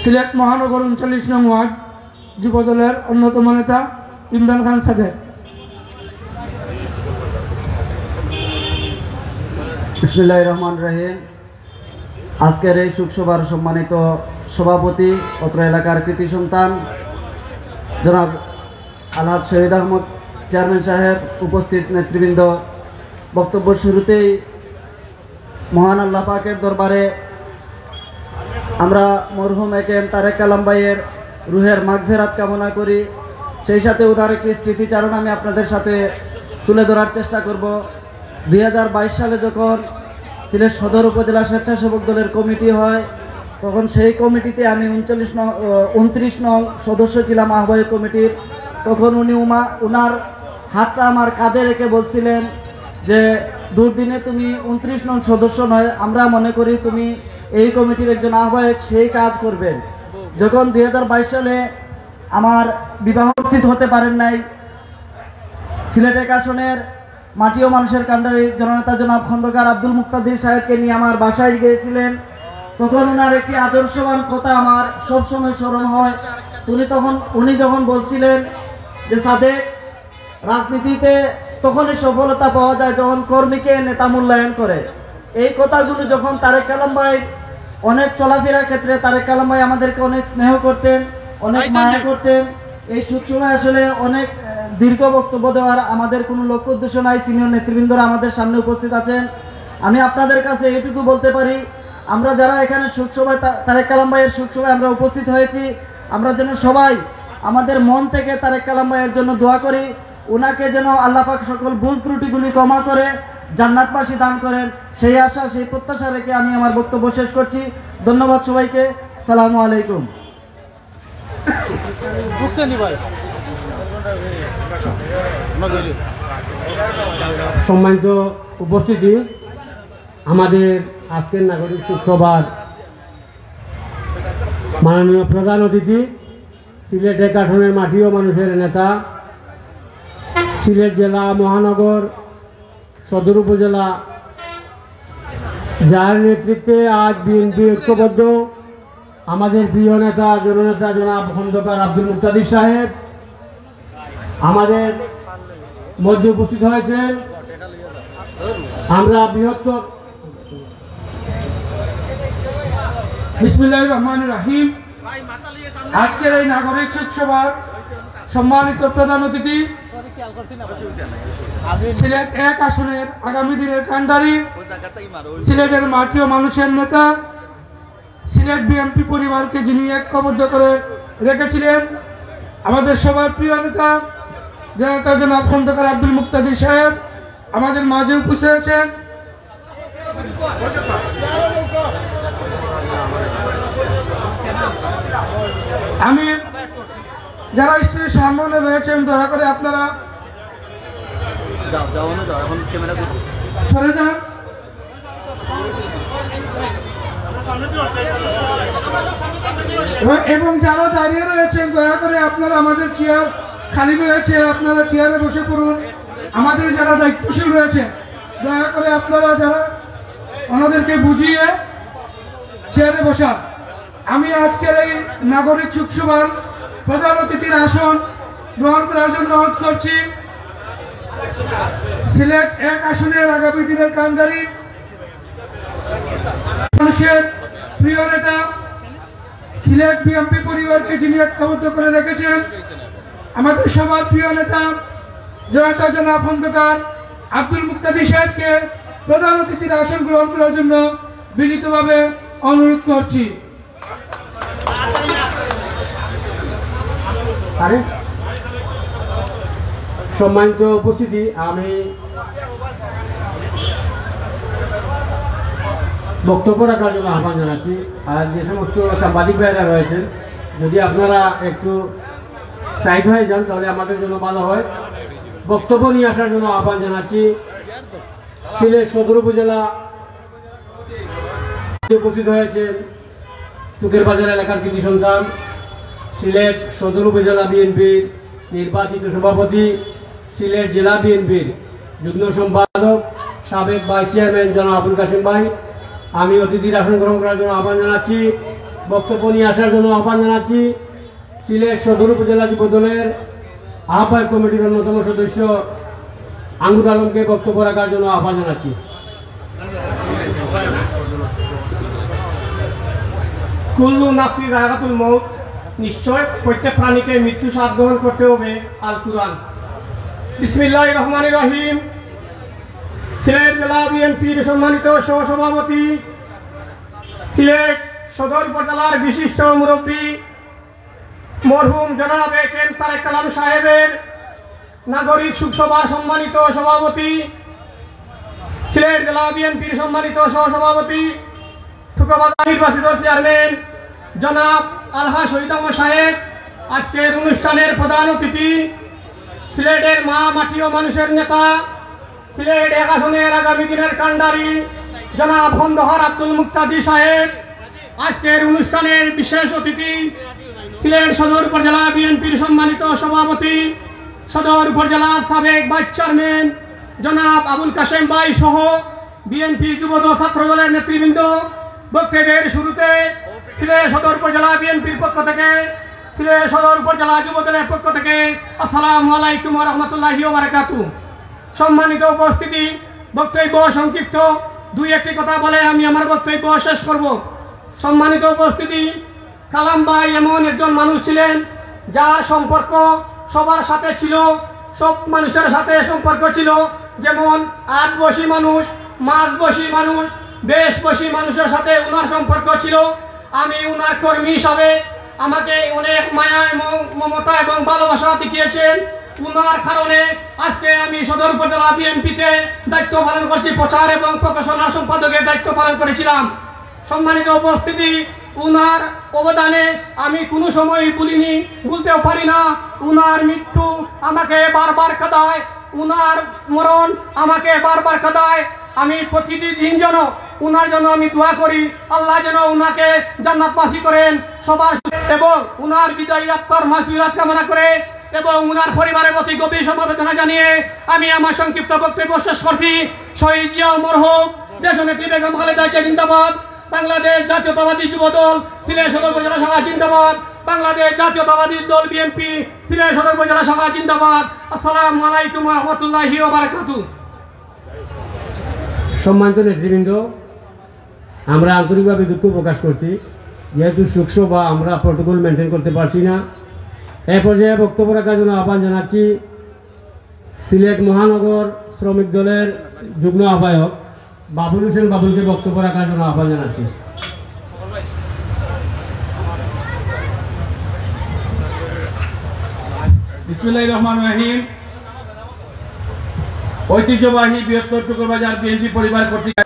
সিলেট মহানগর 39 নং ওয়ার্ড যুবদলের অন্যতম নেতা ইমরান খান সাদেক। বিসমিল্লাহির রহমানির রহিম। আজকের এই শুকসভার সম্মানিত সভাপতি, অত্র এলাকার কৃতি সন্তান জনাব আলহাজ শহীদ আহমদ চেয়ারম্যান সাহেব, উপস্থিত নেতৃবৃন্দ, বক্তব্য শুরুতেই মহান আল্লাহ পাকের দরবারে আমরা মরহুম A.K.M. তারেক কালাম ভাইয়ের রুহের মাগফিরাত কামনা করি। সেই সাথে উনার একটি স্মৃতিচারণ আমি আপনাদের সাথে তুলে ধরার চেষ্টা করব। 2022 সালে যখন সিলেট সদর উপজেলা স্বেচ্ছাসেবক দলের কমিটি হয়, তখন সেই কমিটিতে আমি 29 নং সদস্য ছিলাম, আহ্বায়ক কমিটির। তখন উনি উনার হাতটা আমার কাঁধে রেখে বলছিলেন যে দুর্দিনে তুমি 29 নং সদস্য নয়, আমরা মনে করি তুমি এই কমিটির একজন আহ্বায়ক, সেই কাজ করবেন। যখন 2022 সালে আমার বিবাহ উপস্থিত হতে পারেন নাই, সিলেট এক আসনের মাটি ও মানুষের কাণ্ডারি জননেতা জনাব খন্দকার আব্দুল মুক্তাদির সাহেবকে নিয়ে আমার বাসায় গিয়েছিলেন। তখন ওনার একটি আদর্শবান কথা আমার সবসময় স্মরণ হয়। উনি যখন বলছিলেন যে সাদেক রাজনীতিতে তখনই সফলতা পাওয়া যায় যখন কর্মীকে নেতা মূল্যায়ন করে। এই কথাগুলো যখন তারেক কালাম ভাই অনেক চলাফেরার ক্ষেত্রে তারেক কালাম ভাই আমাদেরকে অনেক স্নেহ করতেন, অনেক মায়া করতেন। এই সুখ সময় আসলে অনেক দীর্ঘ বক্তব্য দেওয়ার আমাদের কোনো লক্ষ্য উদ্দেশ্য নাই। সিনিয়র নেতৃবৃন্দরা আমাদের সামনে উপস্থিত আছেন। আমি আপনাদের কাছে এইটুকু বলতে পারি, আমরা যারা এখানে সুখ সভায় তারেক কালাম ভাইয়ের সুখ সভায় আমরা উপস্থিত হয়েছি, আমরা যেন সবাই আমাদের মন থেকে তারেক কালাম ভাইয়ের জন্য দোয়া করি, ওনাকে যেন আল্লাহ পাক সকল ভুল ত্রুটিগুলি ক্ষমা করে জান্নাতবাসী দান করেন, সেই আশা সেই প্রত্যাশা রেখে আমি আমার বক্তব্য শেষ করছি। ধন্যবাদ সবাইকে। আসসালামু আলাইকুম। সম্মানিত উপস্থিতি, আমাদের আজকের নাগরিক সুখসভার মাননীয় প্রধান অতিথি, সিলেট এক আসনের মাটি ও মানুষের নেতা, সিলেট জেলা মহানগর সদর উপজেলা, যার নেতৃত্বে আজ বিএনপি ঐক্যবদ্ধ, আমাদের প্রিয় নেতা জননেতা জনাব খন্দকার আব্দুল মুক্তাদির সাহেব আমাদের মধ্যে উপস্থিত হয়েছেন। আমরা বৃহত্তর বিসমিল্লাহির রহমানির রহিম। আজকের এই নাগরিক সুখসভার সম্মানিত প্রধান অতিথি, সিলেট এক আসনের আগামী দিনের কান্ডারি, সিলেটের মাটি ও মানুষের নেতা, সিলেট বিএনপি পরিবারকে যিনি ঐক্যবদ্ধ করে রেখেছিলেন, আমাদের সবার প্রিয় নেতা জনাব খন্দকার আব্দুল মুক্তাদির সাহেব আমাদের মাঝে উপস্থিত আছেন। আমি যারা স্ত্রীর সামনে রয়েছেন দয়া করে আপনারা সরে যান। এবং যারা দাঁড়িয়ে রয়েছেন দয়া করে আপনারা, আমাদের চেয়ার খালি রয়েছে, আপনারা চেয়ারে বসে পড়ুন। আমাদের যারা দায়িত্বশীল রয়েছে দয়া করে আপনারা যারা ওনাদেরকে বুঝিয়ে চেয়ারে বসান। আমি আজকের এই নাগরিক সুখসভার প্রধান অতিথির আসন গ্রহণ করার জন্য অনুরোধ করছি সিলেট এক আসনের আগামী দিনের কান্ডারি, মানুষের প্রিয় নেতা, সিলেট বিএনপি পরিবারকে যিনি ঐক্যবদ্ধ করে রেখেছেন, আমাদের সবার প্রিয় নেতা জনাব খন্দকার আব্দুল মুক্তাদির সাহেবকে প্রধান অতিথির আসন গ্রহণ করার জন্য বিনীতভাবে অনুরোধ করছি। সম্মানিত উপস্থিতি, আমি বক্তব্য রাখার জন্য আহ্বান জানাচ্ছি। আর যে সমস্ত সাংবাদিক ভাইরা রয়েছেন, যদি আপনারা একটু সাইড হয়ে যান তাহলে আমাদের জন্য ভালো হয়। বক্তব্য নিয়ে আসার জন্য আহ্বান জানাচ্ছি। সিলেট সদর উপজেলা উপস্থিত হয়েছেন টুকের বাজার এলাকার কৃতি সন্তান, সিলেট সদর উপজেলা বিএনপির নির্বাচিত সভাপতি, সিলেট জেলা বিএনপির যুগ্ম সম্পাদক, সাবেক ভাইস চেয়ারম্যান জনাব আবুল কাসেম ভাই। আমি অতিথির আসন গ্রহণ করার জন্য আহ্বান জানাচ্ছি, বক্তব্য নিয়ে আসার জন্য আহ্বান জানাচ্ছি। সিলেট সদর উপজেলা যুব দলের আহ্বায়ক কমিটির অন্যতম সদস্য আঙ্গুর আলমকে বক্তব্য রাখার জন্য আহ্বান জানাচ্ছি। কুল্লু নাফসি যায়কাতুল মউত, নিশ্চয় প্রত্যেক প্রাণীকে মৃত্যু স্বাদ গ্রহণ করতে হবে। আল কুরআন। বিসমিল্লাহির রহমানির রহিম। সিলেট জেলা বিএনপির সম্মানিত সহসভাপতি, সিলেট সদর উপজেলার বিশিষ্ট মুরব্বী মরহুম জনাব এম তারেক কালাম সাহেবের নাগরিক সুখসভার সম্মানিত সভাপতি, সিলেট জেলা বিএনপির সম্মানিত সহসভাপতি, ঠুকাবাজার নির্বাচিত চেয়ারম্যান জনাব আলহা শহীদ আহমদ সাহেব, আজকের অনুষ্ঠানের প্রধান অতিথি, সিলেটের মা মাটি ও মানুষের নেতা, সিলেট এক আসনের আগামী দিনের কান্ডারি জনাব খন্দকার আব্দুল মুক্তাদির সাহেব, আজকের অনুষ্ঠানের বিশেষ অতিথি, সিলেট সদর উপজেলা বিএনপির সম্মানিত সভাপতি, সদর উপজেলার সাবেক ভাইস চেয়ারম্যান জনাব আবুল কাসেম ভাই সহ বিএনপি যুবদল ছাত্র দলের নেতৃবৃন্দ, বক্তব্যের শুরুতে সিলেট সদর উপজেলা বিএনপির পক্ষ থেকে সিলেট সদর উপজেলা যুব দলের পক্ষ থেকে আসসালামু আলাইকুম ওয়া রাহমাতুল্লাহি ওয়া বারাকাতুহু। সম্মানিত উপস্থিতি, বক্তব্য সংক্ষিপ্ত, দুই একটি কথা বলে আমি আমার বক্তব্য শেষ করব। সম্মানিত উপস্থিতি, কালাম ভাই এমন একজন মানুষ ছিলেন যার সম্পর্ক সবার সাথে ছিল, সব মানুষের সাথে সম্পর্ক ছিল। যেমন আটবসী মানুষ, মাঝবসী মানুষ, বেশবসী মানুষের সাথে উনার সম্পর্ক ছিল। আমি উনার কর্মী হিসাবে আমাকে অনেক মায়া এবং মমতা এবং ভালোবাসা দেখিয়েছেন। উনার কারণে আজকে আমি সদর উপজেলা বিএনপিতে দায়িত্ব পালন করছি, প্রচার এবং প্রকাশনা সম্পাদকের দায়িত্ব পালন করেছিলাম। সম্মানিত উপস্থিতি, উনার অবদানে আমি কোনো সময় ভুলতেও পারি না। উনার মৃত্যু আমাকে বারবার কাঁদায়, উনার মরণ আমাকে বারবার কাঁদায়। আমি প্রতিটি দিন যেন উনার জন্য আমি দোয়া করি, আল্লাহ যেন উনাকে জান্নাতবাসী করেন সবার, এবং উনার বিদায়ী আত্মার মাগফিরাত কামনা করে এবং উনার পরিবারের প্রতি গভীর সমবেদনা জানিয়ে আমি আমার সংক্ষিপ্ত বক্তব্য শেষ করছি। শহীদ জিয়া মরহুম দেশনেত্রী বেগম খালেদা জিয়া জিন্দাবাদ, বাংলাদেশ জাতীয়তাবাদী যুব দল সিলেট সদর উপজেলা শাখা জিন্দাবাদ, বাংলাদেশ জাতীয়তাবাদী দল বিএনপি সিলেট সদর উপজেলা শাখা জিন্দাবাদ। আসসালামু আলাইকুম ওয়া রাহমাতুল্লাহি ওয়া বারাকাতুহু। সম্মানিত নেতৃবৃন্দ, আমরা আন্তরিকভাবে দুঃখ প্রকাশ করছি, যেহেতু শোকসভা আমরা প্রটোকল মেনটেন করতে পারছি না। এ পর্যায়ে বক্তব্য রাখার জন্য আহ্বান জানাচ্ছি সিলেট মহানগর শ্রমিক দলের যুগ্ম আহ্বায়ক বাবুল হোসেন বাবুলকে বক্তব্য রাখার জন্য আহ্বান জানাচ্ছি। বিসমিল্লাহির রহমানির রহিম। ঐতিহ্যবাহী বৃহত্তর টুকরবাজার বিএনপি পরিবার কর্তৃক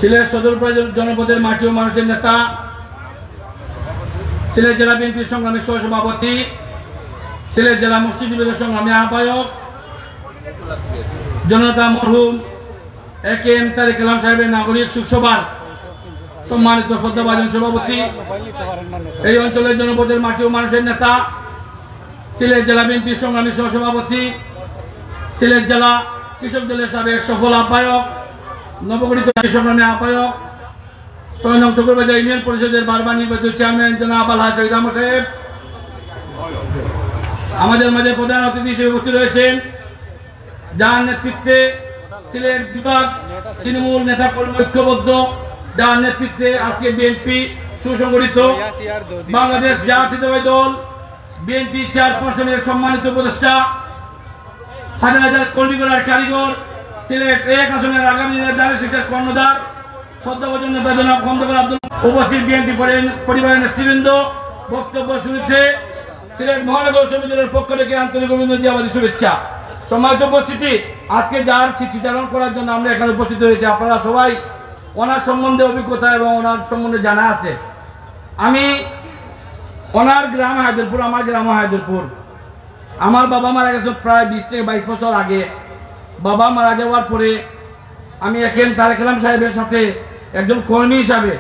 সিলেট সদর জনপদের মাটি ও মানুষের নেতা, সিলেট জেলা বিএনপির সংগ্রামী সহসভাপতি, সিলেট জেলা মসজিদ বিভাগের সংগ্রামী আহ্বায়ক জনতা মরহুম একেএম তারেক কালাম সাহেবের নাগরিক শোকসভার সম্মানিত শ্রদ্ধাভাজন সভাপতি, এই অঞ্চলের জনপদের মাটি ও মানুষের নেতা, সিলেট জেলা বিএনপির সংগ্রামী সহসভাপতি, সিলেট জেলা কৃষক দলের সাবেক সফল আহ্বায়ক, নবগঠিত সংগ্রামী আহ্বায়ক, টুকরবাজার ইউনিয়ন পরিষদের বারবার নির্বাচিত চেয়ারম্যান জনাব আলহাজ শহীদ আহমদ সাহেব, আমাদের মাঝে প্রধান অতিথি হিসেবে উপস্থিত রয়েছেন, যার নেতৃত্বে সিলেট বিভাগ তৃণমূল নেতা কর্মী ঐক্যবদ্ধ, যার নেতৃত্বে আজকে বিএনপি সুসংগঠিত, বাংলাদেশ জাতীয়তাবাদী দল বিএনপি চেয়ারপারসনের সম্মানিত উপদেষ্টা, হাজার হাজার কর্মীগণের কারিগর, সিলেট এক আসনের আগামী দিনের দাঁড়িয়ে শিক্ষার কর্ণধার শ্রদ্ধাভাজন নেতা জনাব খন্দকার আব্দুল, উপস্থিত বিএনপি পরিবারের নেতৃবৃন্দ, বক্তব্য শুরুতে সিলেট মহানগর শ্রমিক দলের পক্ষ থেকে আন্তরিক অভিনন্দন জানাই শুভেচ্ছা। সম্মানিত উপস্থিতি, আজকে যার স্মৃতিচারণ করার জন্য আমরা এখানে উপস্থিত হয়েছি, আপনারা সবাই ওনার সম্বন্ধে অভিজ্ঞতা এবং ওনার সম্বন্ধে জানা আছে। আমি ওনার গ্রাম হায়দরপুর, আমার গ্রাম হায়দরপুর। আমার বাবা মারা গেছে প্রায় 20 থেকে 22 বছর আগে। বাবা মারা যাওয়ার পরে আমি একেএম তারেক কালাম সাহেবের সাথে একজন কর্মী হিসাবে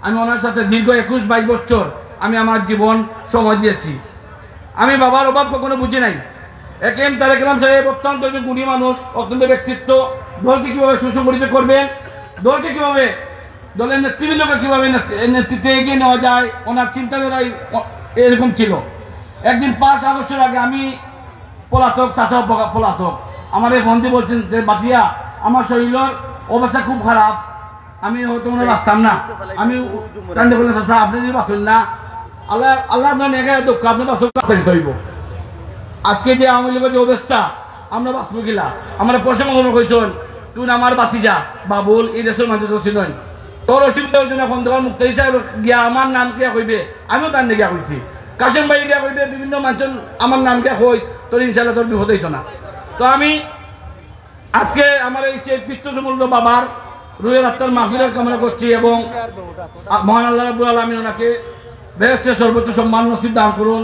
আমি ওনার সাথে দীর্ঘ 21-22 বছর আমি আমার জীবন সময় দিয়েছি। আমি বাবার অভাব কখনো বুঝি নাই। একেএম তারেক কালাম সাহেব অত্যন্ত একজন গুণী মানুষ, অত্যন্ত ব্যক্তিত্ব। দলকে কিভাবে সুসংগঠিত করবেন, দলকে কিভাবে, দলের নেতৃবৃন্দকে কিভাবে নেতৃত্বে এগিয়ে নেওয়া যায়, ওনার চিন্তাধারাই এরকম ছিল। একদিন 5 আগস্টের আগে আমি পলাতক, চাচা পলাতক, আমার এই বন্ধু বলছেন যে বাতিয়া আমার শরীরের অবস্থা খুব খারাপ, আমি হয়তো মনে বাঁচতাম না। আমি কান্দে বললেন চাচা আপনি যদি বাঁচেন না, আল্লাহ আল্লাহ আপনার নেগে দুঃখ, আপনি বাঁচতে হইব। আজকে যে আওয়ামী লীগের যে অবস্থা, আমরা বাঁচবো কিলা? আমরা প্রসঙ্গ মনে করেছেন তুই আমার বাতিজা বাবুল এই দেশের মানুষ ছিলেন, তোর অসুবিধা হয়েছে না, খন্দকার মুক্ত হিসাবে গিয়া আমার নাম গিয়া কইবে, আমিও তার নিয়ে গিয়া কইছি, কাশেম ভাই গিয়া কইবে, বিভিন্ন মানুষ আমার নাম গিয়া কই, তোর ইনশাল্লাহ তোর বিপদ হইতো না। তো আমি আজকে আমার এই পিতৃসমূল্য বাবার রুহের আত্মার মাহফিলের কামনা করছি এবং মহান আল্লাহ রাব্বুল আলামিন ওনাকে বেহেশতের সর্বোচ্চ সম্মান নসিব দান করুন,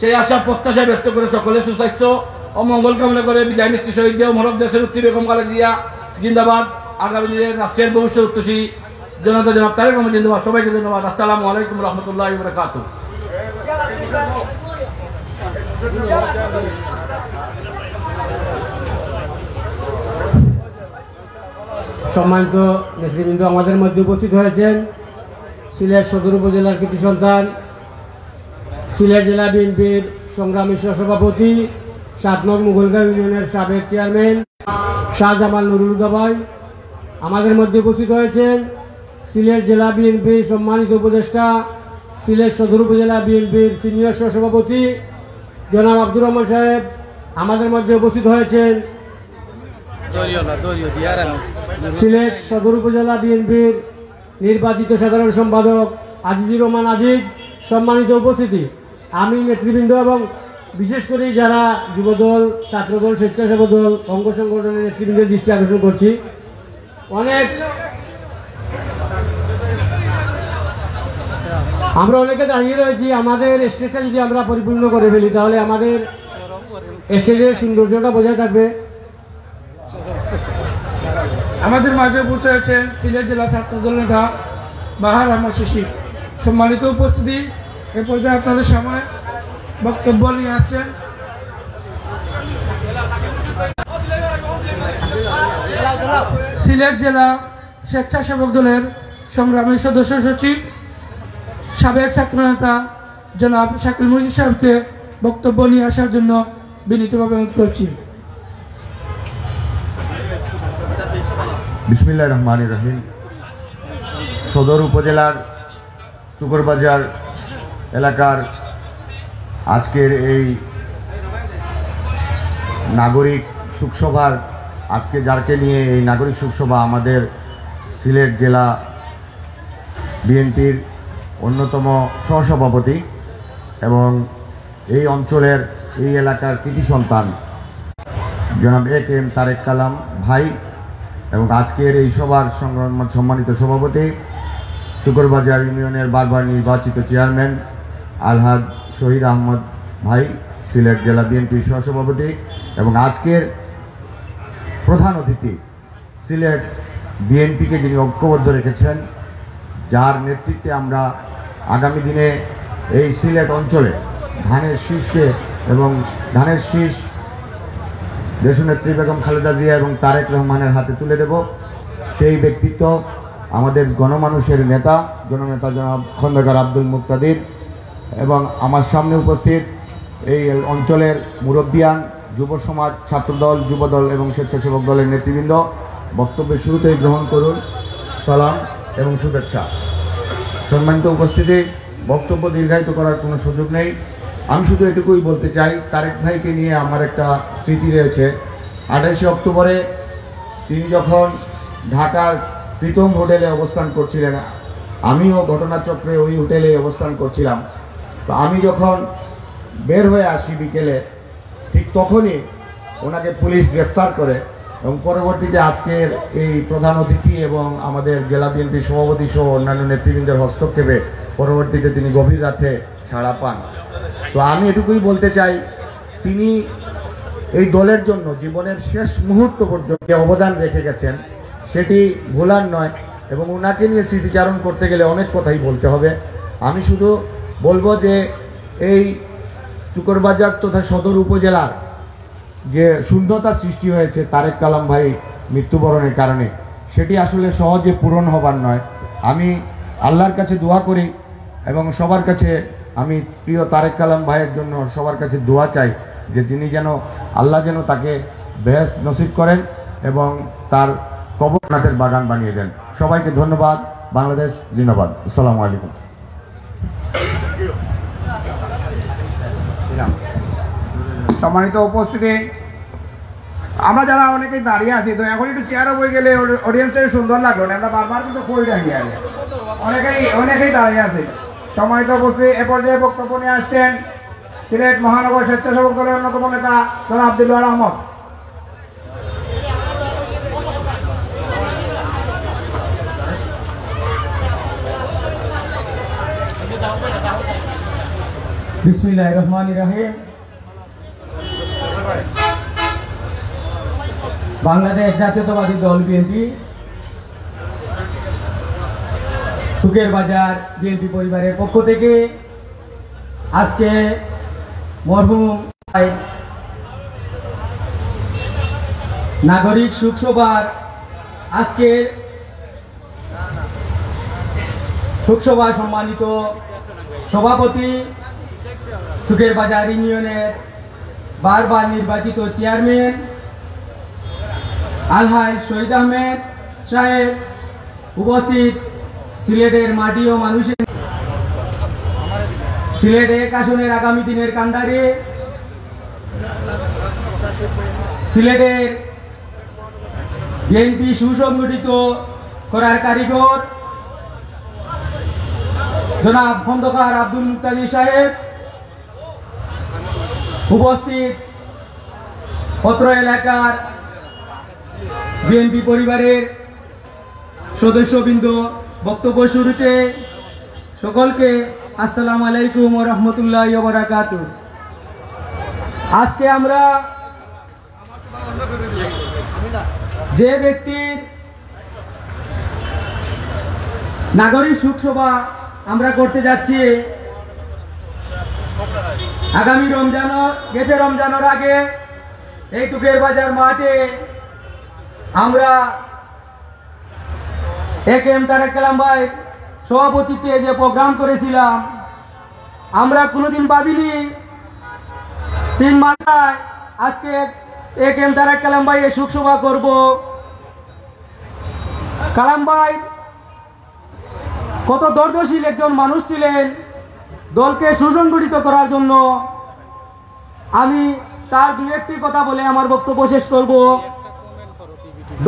সেই আশা প্রত্যাশা ব্যক্ত করে সকলে সুস্বাস্থ্য ও মঙ্গল কামনা করে বিদায় নিচ্ছি। শহীদ জিয়া মরক দেশের উত্তর বেগম খালেদা জিয়া জিন্দাবাদ, আগামী দিনের রাষ্ট্রের ভবিষ্যৎ উত্তরী জনতা জনাব তারেক রহমান জিন্দাবাদ। সবাইকে ধন্যবাদ। আসসালামু আলাইকুম রহমতুল্লাহি ওয়া বারাকাতুহু। সম্মানিত নেতৃবৃন্দ, আমাদের মধ্যে উপস্থিত হয়েছেন সিলেট সদর উপজেলার কৃতি সন্তান সিলেট জেলা বিএনপির সংগ্রামী সহসভাপতি 7 নং মুঘলগাঁও ইউনিয়নের সাবেক চেয়ারম্যান শাহজামাল নুরুল গাবাই, আমাদের মধ্যে উপস্থিত হয়েছেন সিলেট জেলা বিএনপির সম্মানিত উপদেষ্টা, সিলেট সদর উপজেলা বিএনপির সিনিয়র সহসভাপতি জনাব আব্দুর রহমান সাহেব, আমাদের মধ্যে উপস্থিত হয়েছেন সিলেট সদর উপজেলা বিএনপির নির্বাচিত সাধারণ সম্পাদক আজিজুর রহমান আজিজ। সম্মানিত উপস্থিতি, আমি নেতৃবৃন্দ এবং বিশেষ করে যারা যুবদল, ছাত্রদল, স্বেচ্ছাসেবক দল, অঙ্গ সংগঠনের নেতৃবৃন্দের দৃষ্টি আকর্ষণ করছি, আমরা অনেকে দাঁড়িয়ে রয়েছি। আমাদের স্টেজটা যদি আমরা পরিপূর্ণ করে ফেলি তাহলে আমাদের স্টেজের সৌন্দর্যটা বজায় থাকবে। আমাদের মাঝে বসে আছেন সিলেট জেলা ছাত্রদল নেতা বাহার আহমদ শিশির। সম্মানিত উপস্থিতি, এ পর্যায়ে আপনাদের সামনে বক্তব্য নিয়ে আসছেন সিলেট জেলা স্বেচ্ছাসেবক দলের সংগ্রামী সদস্য সচিব, সাবেক ছাত্রনেতা জনাব শাকিল মুর্শিদ সাহেবকে বক্তব্য নিয়ে আসার জন্য বিনীতভাবে অনুরোধ করছি। বিসমিল্লাহির রহমানির রহিম। সদর উপজেলার টুকরবাজার এলাকার আজকের এই নাগরিক শোকসভার আজকে যারকে নিয়ে এই নাগরিক শোকসভা আমাদের সিলেট জেলা বিএনপির অন্যতম সহসভাপতি এবং এই অঞ্চলের এই এলাকার কৃতি সন্তান জনাব A.K.M তারেক কালাম ভাই এবং আজকের এই সভার সম্মানিত সভাপতি টুকরবাজার ইউনিয়নের বারবার নির্বাচিত চেয়ারম্যান আলহাজ শহীদ আহমদ ভাই, সিলেট জেলা বিএনপির সহসভাপতি এবং আজকের প্রধান অতিথি সিলেট বিএনপিকে যিনি ঐক্যবদ্ধ রেখেছেন, যার নেতৃত্বে আমরা আগামী দিনে এই সিলেট অঞ্চলে ধানের শীষকে এবং ধানের শীষ দেশনেত্রী বেগম খালেদা জিয়া এবং তারেক রহমানের হাতে তুলে দেব। সেই ব্যক্তিত্ব আমাদের গণমানুষের নেতা জননেতা জনাব খন্দকার আব্দুল মুক্তাদির এবং আমার সামনে উপস্থিত এই অঞ্চলের মুরব্বিয়ান, যুব সমাজ, ছাত্রদল, যুবদল এবং স্বেচ্ছাসেবক দলের নেতৃবৃন্দ, বক্তব্যের শুরুতেই গ্রহণ করুন সালাম এবং শুভেচ্ছা। সম্মানিত উপস্থিতি, বক্তব্য দীর্ঘায়িত করার কোনো সুযোগ নেই। আমি শুধু এটুকুই বলতে চাই, তারেক ভাইকে নিয়ে আমার একটা স্মৃতি রয়েছে। 28শে অক্টোবরে তিনি যখন ঢাকার প্রীতম হোটেলে অবস্থান করছিলেন, আমিও ঘটনাচক্রে ওই হোটেলে অবস্থান করছিলাম। তো আমি যখন বের হয়ে আসি বিকেলে, ঠিক তখনই ওনাকে পুলিশ গ্রেফতার করে এবং পরবর্তীতে আজকের এই প্রধান অতিথি এবং আমাদের জেলা বিএনপির সভাপতি সহ অন্যান্য নেতৃবৃন্দের হস্তক্ষেপে পরবর্তীতে তিনি গভীর রাতে ছাড়া পান। তো আমি এটুকুই বলতে চাই, তিনি এই দলের জন্য জীবনের শেষ মুহূর্ত পর্যন্ত অবদান রেখে গেছেন, সেটি ভোলার নয় এবং ওনাকে নিয়ে স্মৃতিচারণ করতে গেলে অনেক কথাই বলতে হবে। আমি শুধু বলবো যে এই টুকরবাজার তথা সদর উপজেলার যে শূন্যতা সৃষ্টি হয়েছে তারেক কালাম ভাই মৃত্যুবরণের কারণে, সেটি আসলে সহজে পূরণ হবার নয়। আমি আল্লাহর কাছে দোয়া করি এবং সবার কাছে আমি প্রিয় তারেক কালাম ভাইয়ের জন্য সবার কাছে দোয়া চাই যে তিনি যেন আল্লাহ যেন তাকে বেহেশত নসিব করেন এবং তার কবরনাথের বাগান বানিয়ে দেন। সবাইকে ধন্যবাদ। বাংলাদেশ জিন্দাবাদ। আসসালামু আলাইকুম। সম্মানিত উপস্থিতি, আমরা যারা অনেকেই দাঁড়িয়ে আছি, তো এখন একটু চেয়ারও বই গেলে অডিয়েন্সটা সুন্দর লাগলো না, আমরা বারবার কিন্তু কই রাখি আগে অনেকেই দাঁড়িয়ে আছে। সম্মানিত উপস্থিতি, এ পর্যায়ে বক্তব্য নিয়ে আসছেন সিলেট মহানগর স্বেচ্ছাসেবক দলের অন্যতম নেতা জনাব আব্দুল্লাহ আহমদ। বিসমিল্লাহির রহমানির রহিম। বাংলাদেশ জাতীয়তাবাদী দল বিএনপি টুকেরবাজার বিএনপি পরিবারের পক্ষ থেকে আজকে মরহুম নাগরিক শোকসভার আজকের শোকসভায় সম্মানিত সভাপতি টুকের বাজার ইউনিয়নের বারবার নির্বাচিত চেয়ারম্যান আলহাজ শহীদ আহমেদ সাহেব, উপস্থিত সিলেটের মাটি ও মানুষের সিলেট 1 আসনের আগামী দিনের কাণ্ডারি, সিলেটের বিএনপি সুসংগঠিত করার কারিগর জনাব খন্দকার আব্দুল মুক্তাদির সাহেব, উপস্থিত অত্র এলাকার বিএনপি পরিবারের সদস্যবৃন্দ, বক্তব্য শুরুতে সকলকে আসসালামু আলাইকুম ওয়া রাহমাতুল্লাহি ওয়া বারাকাতুহু। আজকে আমরা যে ব্যক্তির নাগরিক শোকসভা আমরা করতে যাচ্ছি, আগামী রমজানের আগে এই টুকের বাজার মাঠে আমরা একেএম তারেক কালাম ভাই সভাপতিত্বে যে প্রোগ্রাম করেছিলাম, আমরা কোনোদিন ভাবিনি 3 মাথায় আজকে একেএম তারেক কালাম ভাই এই শোকসভা করব। কালাম ভাই কত দূরদর্শী একজন মানুষ ছিলেন দলকে সুসংগঠিত করার জন্য। আমি তার 2-1টি কথা বলে আমার বক্তব্য শেষ করব।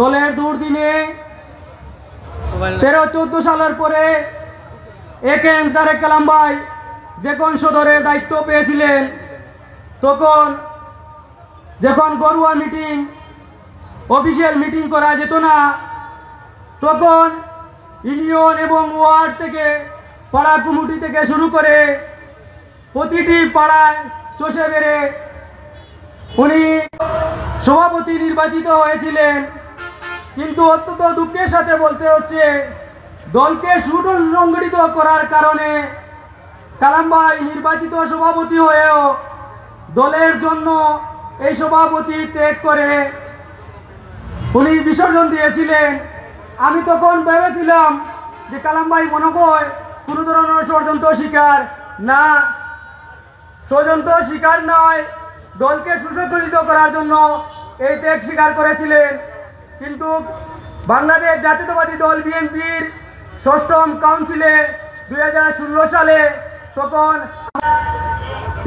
দলের দুর্দিনে 13-14 সালের পরে একেএম তারেক কালাম ভাই যখন সদরের দায়িত্ব পেয়েছিলেন, তখন যখন গরুয়া মিটিং, অফিসিয়াল মিটিং করা যেত না, তখন ইউনিয়ন এবং ওয়ার্ড থেকে, পাড়া কমিটি থেকে শুরু করে প্রতিটি পাড়ায় চষে বেড়ে উনি সভাপতি নির্বাচিত হয়েছিলেন। কিন্তু অত্যন্ত দুঃখের সাথে বলতে হচ্ছে, দলকে সুসংগঠিত করার কারণে কালাম ভাই নির্বাচিত সভাপতি হয়েও দলের জন্য এই সভাপতি ত্যাগ করে উনি বিসর্জন দিয়েছিলেন। আমি তখন ভেবেছিলাম যে কালাম ভাই মনে হয় কোনো ধরনের ষড়যন্ত্র শিকার না, ষড়যন্ত্র শিকার নয়, দলকে সুসংগঠিত করার জন্য এই ত্যাগ স্বীকার করেছিলেন। কিন্তু বাংলাদেশ জাতীয়তাবাদী দল বিএনপির 6ম কাউন্সিলে 2016 সালে তখন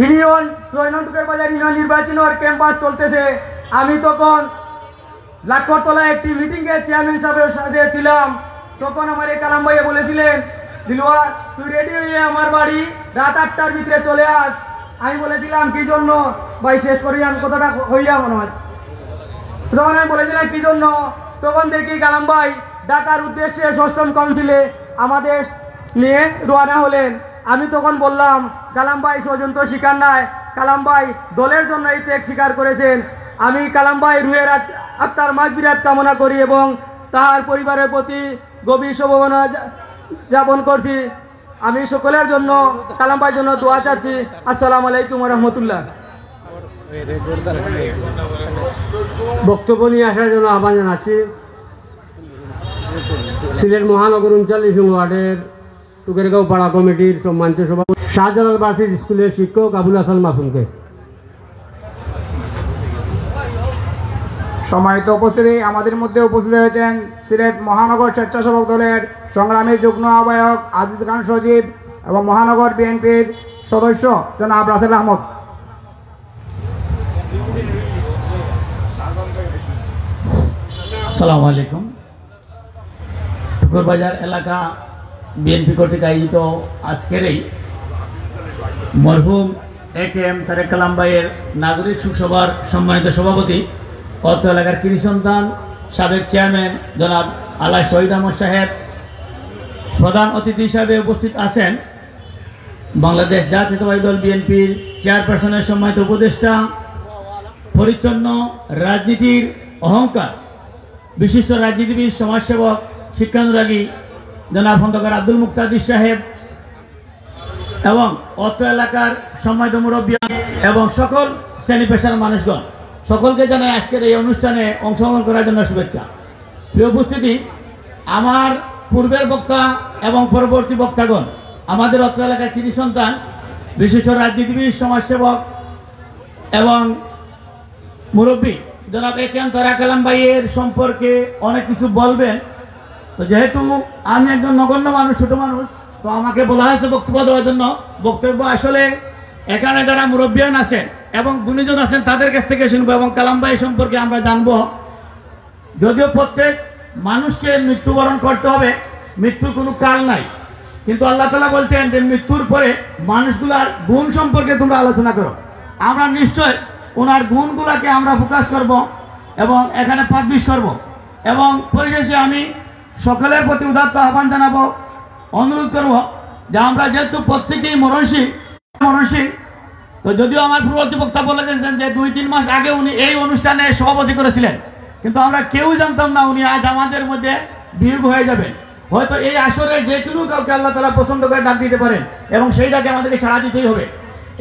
ইউনিয়ন টুকের বাজার ইউনিয়ন নির্বাচনের ক্যাম্পাস চলতেছে, আমি তখন লাক্ষরতলা একটি মিটিংয়ে চেয়ারম্যান সাহেবের সাথে ছিলাম। তখন আমার এই কালাম ভাইয়া বলেছিলেন, দিলওয়ার তুই রেডি হয়ে আমার বাড়ি রাত 8টার ভিতরে চলে আস। আমি বলেছিলাম কি জন্য ভাই, শেষ করি আমি কথাটা হইয়া মনে হয়। তখন আমি বলেছিলাম কি জন্য, তখন দেখি কালাম ভাই ঢাকার উদ্দেশ্যে 6ম কাউন্সিলে আমাদের নিয়ে রওনা হলেন। আমি তখন বললাম, কালাম ভাই ষড়যন্ত্র শিকার নাই, কালাম ভাই দলের জন্য এই ত্যাগ স্বীকার করেছেন। আমি কালাম ভাই রুহের আত্মার মাগফিরাত কামনা করি এবং তার পরিবারের প্রতি গভীর সমবেদনা জ্ঞাপন করছি। আমি সকলের জন্য, কালাম ভাইয়ের জন্য দোয়া চাচ্ছি। আসসালামু আলাইকুম ওয়া রাহমাতুল্লাহ। বক্তব্য নিয়ে আসার জন্য আহ্বান জানাচ্ছি সিলেট মহানগর 39 ওয়ার্ডের টুকেরগাঁও পাড়া কমিটির সম্মানিত সভাপতি শাহজালাল বাসির স্কুলের শিক্ষক আবুল হাসান মাসুমকে। সম্মানিত উপস্থিতি, আমাদের মধ্যে উপস্থিত হয়েছেন সিলেট মহানগর স্বেচ্ছাসেবক দলের সংগ্রামী যুগ্ম আহ্বায়ক আজিজ খান সজীব এবং মহানগর বিএনপির সদস্য জনাব রাসেল আহমদ। আসসালামু আলাইকুম। টুকুরবাজার এলাকা বিএনপি কর্তৃক আয়োজিত আজকের এই মরহুম একেএম তারেক কালাম ভাইয়ের নাগরিক শোকসভার সম্মানিত সভাপতি, অত্র এলাকার কৃষি সন্তান সাবেক চেয়ারম্যান জনাব আলা শহীদ আহমদ সাহেব, প্রধান অতিথি হিসাবে উপস্থিত আছেন বাংলাদেশ জাতীয়তাবাদী দল বিএনপির চেয়ারপারসনের সম্মানিত উপদেষ্টা, পরিচ্ছন্ন রাজনীতির অহংকার, বিশিষ্ট রাজনীতিবিদ, সমাজসেবক, শিক্ষানুরাগী জনাব খন্দকার আব্দুল মুক্তাদির সাহেব এবং অত্র এলাকার সম্মানিত মুরব্বী এবং সকল শ্রেণী পেশার মানুষগণ, সকলকে জানাই আজকের এই অনুষ্ঠানে অংশগ্রহণ করার জন্য শুভেচ্ছা। প্রিয় উপস্থিতি, আমার পূর্বের বক্তা এবং পরবর্তী বক্তাগণ আমাদের অত্র এলাকার কৃতি সন্তান বিশিষ্ট রাজনীতিবিদ, সমাজসেবক এবং মুরব্বী জনাব একেএম তারেক কালাম ভাইয়ের সম্পর্কে অনেক কিছু বলবেন। তো যেহেতু আমি একজন নগণ্য মানুষ, ছোট মানুষ, তো আমাকে বলা হয়েছে বক্তব্য দেওয়ার জন্য। বক্তব্য আসলে এখানে যারা মুরব্বিয়ান আছেন এবং গুণীজন আছেন তাদের কাছ থেকে শুনবো এবং কালাম ভাই সম্পর্কে আমরা জানবো। যদিও প্রত্যেক মানুষকে মৃত্যুবরণ করতে হবে, মৃত্যুর কোনো কাল নাই, কিন্তু আল্লাহ তাআলা বলছেন যে মৃত্যুর পরে মানুষগুলার গুণ সম্পর্কে তোমরা আলোচনা করো। আমরা নিশ্চয় ওনার গুণগুলাকে আমরা ফোকাস করব এবং এখানে পাবলিশ করব। এবং পরিশেষে আমি সকলের প্রতি উদাত্ত আহ্বান জানাবো, অনুরোধ করব যে আমরা যেহেতু প্রত্যেকেই মরণশীল, তো যদিও আমার পূর্ববর্তী বক্তা বলে গেছেন যে 2-3 মাস আগে উনি এই অনুষ্ঠানে সভাপতি করেছিলেন, কিন্তু আমরা কেউ জানতাম না উনি আজ আমাদের মধ্যে বিয়োগ হয়ে যাবেন। হয়তো এই আসরে যে কোনো কাউকে আল্লাহ তাআলা পছন্দ করে ডাক দিতে পারেন এবং সেই ডাকে আমাদেরকে সাড়া দিতেই হবে।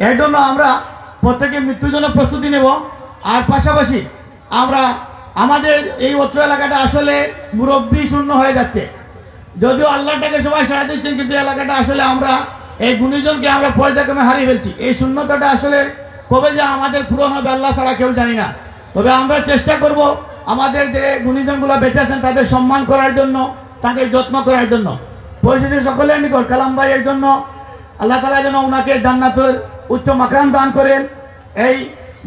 এর জন্য আমরা প্রত্যেকে মৃত্যুর জন্য প্রস্তুতি নেব। আর পাশাপাশি আমরা আমাদের এই অত্র এলাকাটা আসলে মুরব্বী শূন্য হয়ে যাচ্ছে। যদিও আল্লাহটাকে সবাই সাড়া দিচ্ছেন, কিন্তু এলাকাটা আসলে আমরা এই গুণীজনকে আমরা পর্যায়ক্রমে হারিয়ে ফেলছি। এই শূন্যতাটা আসলে কবে যে আমাদের পূরণ হবে আল্লাহ ছাড়া কেউ জানি না। তবে আমরা চেষ্টা করব আমাদের যে গুণীজনগুলো বেঁচে আছেন তাদের সম্মান করার জন্য, তাদের যত্ন করার জন্য। পরিশেষে সকলের নিকট কালাম ভাইয়ের জন্য আল্লাহ তাআলা যেন ওনাকে জান্নাতের উচ্চ মাকাম দান করেন, এই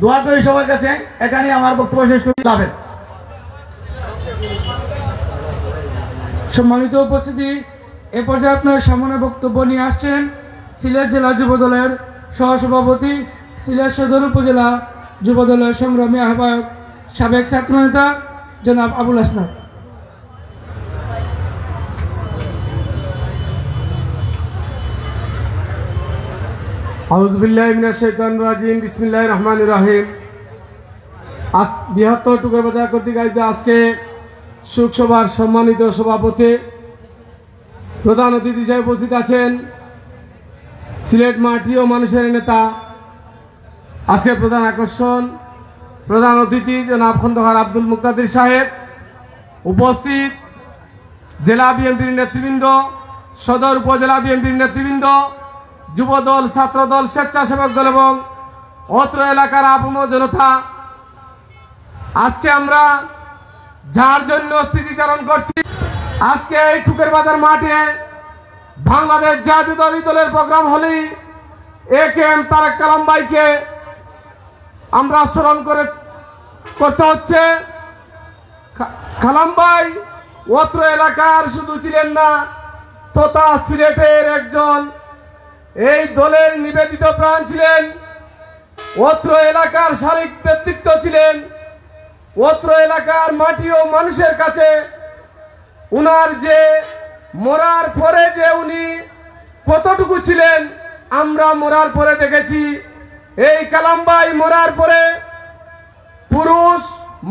দোয়া করি সবার কাছে। এখানে আমার বক্তব্য শেষ করতে হবে। সম্মানিত উপস্থিতি, এ পর্যায়ে আপনার সামনে বক্তব্য নিয়ে আসছেন সিলেট জেলা যুবদলের সহসভাপতি, সিলেট সদর উপজেলা যুবদলের সংগ্রামী আহ্বায়ক, সাবেক ছাত্রনেতা জনাব আবুল হাসনাত। আউযু বিল্লাহি মিনাশ শাইতানির রাজিম, বিসমিল্লাহির রহমানির রহিম। আজ 72 টুকরা বাজার কর্তৃক আয়োজিত আজকে শোকসভার সম্মানিত সভাপতি, প্রধান অতিথি হিসেবে উপস্থিত আছেন সিলেট মাটি ও মানুষের নেতা, আজকে প্রধান আকর্ষণ প্রধান অতিথি জনাব খন্দকার আব্দুল মুক্তাদির সাহেব, উপস্থিত জেলা বিএনপির নেতৃবৃন্দ, সদর উপজেলা বিএনপির নেতৃবৃন্দ, যুবদল, ছাত্রদল, স্বেচ্ছাসেবক দল এবং অত্র এলাকার আপন জনতা। আজকে আমরা যার জন্য স্মৃতিচারণ করছি, আজকে এই টুকের বাজার মাঠে বাংলাদেশ জাতীয়তাবাদী দলের প্রোগ্রাম হলেই একেএম তারেক কালাম ভাইকে আমরা স্মরণ করতে হচ্ছে। কালাম ভাই অত্র এলাকার শুধু ছিলেন না, তথা সিলেটের একজন এই দলের নিবেদিত প্রাণ ছিলেন, অত্র এলাকার শারীরিক ব্যক্তিত্ব ছিলেন। অত্র এলাকার মাটি ও মানুষের কাছে উনার যে মরার পরে যে উনি কতটুকু ছিলেন আমরা মরার পরে দেখেছি। এই কালাম ভাই মরার পরে পুরুষ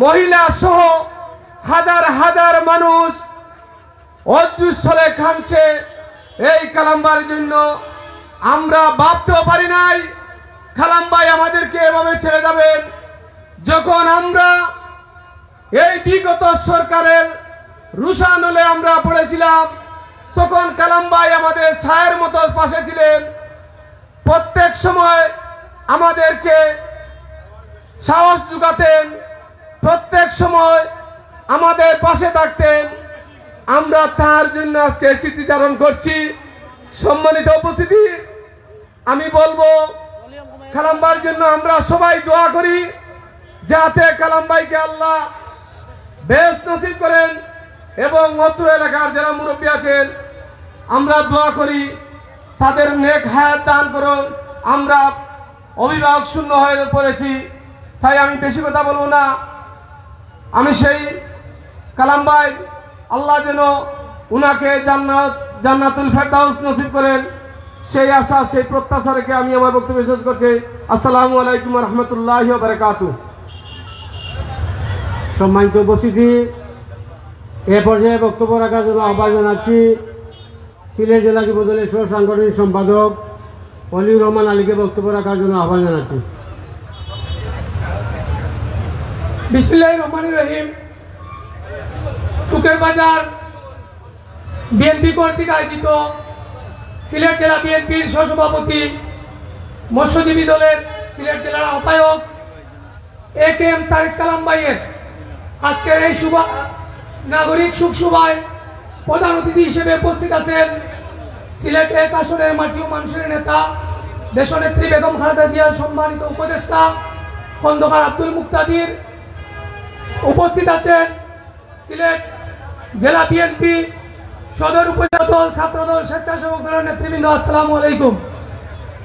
মহিলা সহ হাজার হাজার মানুষ অশ্রুস্থলে কাঁদছে এই কালাম ভাইয়ের জন্য। আমরা ভাবতেও পারি নাই কালাম ভাই আমাদেরকে এভাবে ছেড়ে যাবেন। যখন আমরা এই বিগত সরকারের রুশানলে আমরা পড়েছিলাম, তখন কালাম ভাই আমাদের ছায়ের মতো পাশে ছিলেন। প্রত্যেক সময় আমাদেরকে সাহস জুগাতেন, প্রত্যেক সময় আমাদের পাশে থাকতেন। আমরা তার জন্য আজকে স্মৃতিচারণ করছি। সম্মানিত উপস্থিতি, আমি বলবো কালাম ভাইয়ের জন্য আমরা সবাই দোয়া করি যাতে কালাম ভাইকে আল্লাহ বেহেশত নসিব করেন এবং অত্র এলাকার যারা মুরব্বী আছেন আমরা দোয়া করি তাদের নেক হায়াত দান করুন। আমরা অভিভাবক শূন্য হয়ে পড়েছি, তাই আমি বেশি কথা বলবো না। আমি সেই কালাম ভাই আল্লাহ যেন উনাকে জান্নাতুল ফেরদাউস নসিব করেন, সেই আশা সেই প্রত্যাশা রেখে আমি আমার বক্তব্য শেষ করছি। আসসালামু আলাইকুম ওয়া রাহমাতুল্লাহি ওয়া বারাকাতুহু। সম্মানিত উপস্থিতি, এ পর্যায়ে বক্তব্য রাখার জন্য আহ্বান জানাচ্ছি সিলেট জেলা যুবদলের সহ সাংগঠনিক সম্পাদক অলিউর রহমান আলীকে বক্তব্য রাখার জন্য আহ্বান জানাচ্ছি। বিসমিল্লাহির রহমানির রহিম। টুকের বাজার বিএনপি কর্তৃক আয়োজিত সিলেট জেলা বিএনপির সহসভাপতি মৎস্যজীবী দলের সিলেট জেলার আহ্বায়ক AKM তারেক কালাম ভাইয়ের আজকের এই নাগরিক সুখ সভায় প্রধান অতিথি হিসেবে উপস্থিত আছেন সিলেট 1 আসনের মাটি ও মানুষের নেতা দেশনেত্রী বেগম খালেদা জিয়ার সম্মানিত উপদেষ্টা খন্দকার আব্দুল মুক্তাদির, উপস্থিত আছেন সিলেট জেলা বিএনপি সদর উপজেলা দল, ছাত্রদল, স্বেচ্ছাসেবক দলের নেতৃবৃন্দ, আসসালামু আলাইকুম।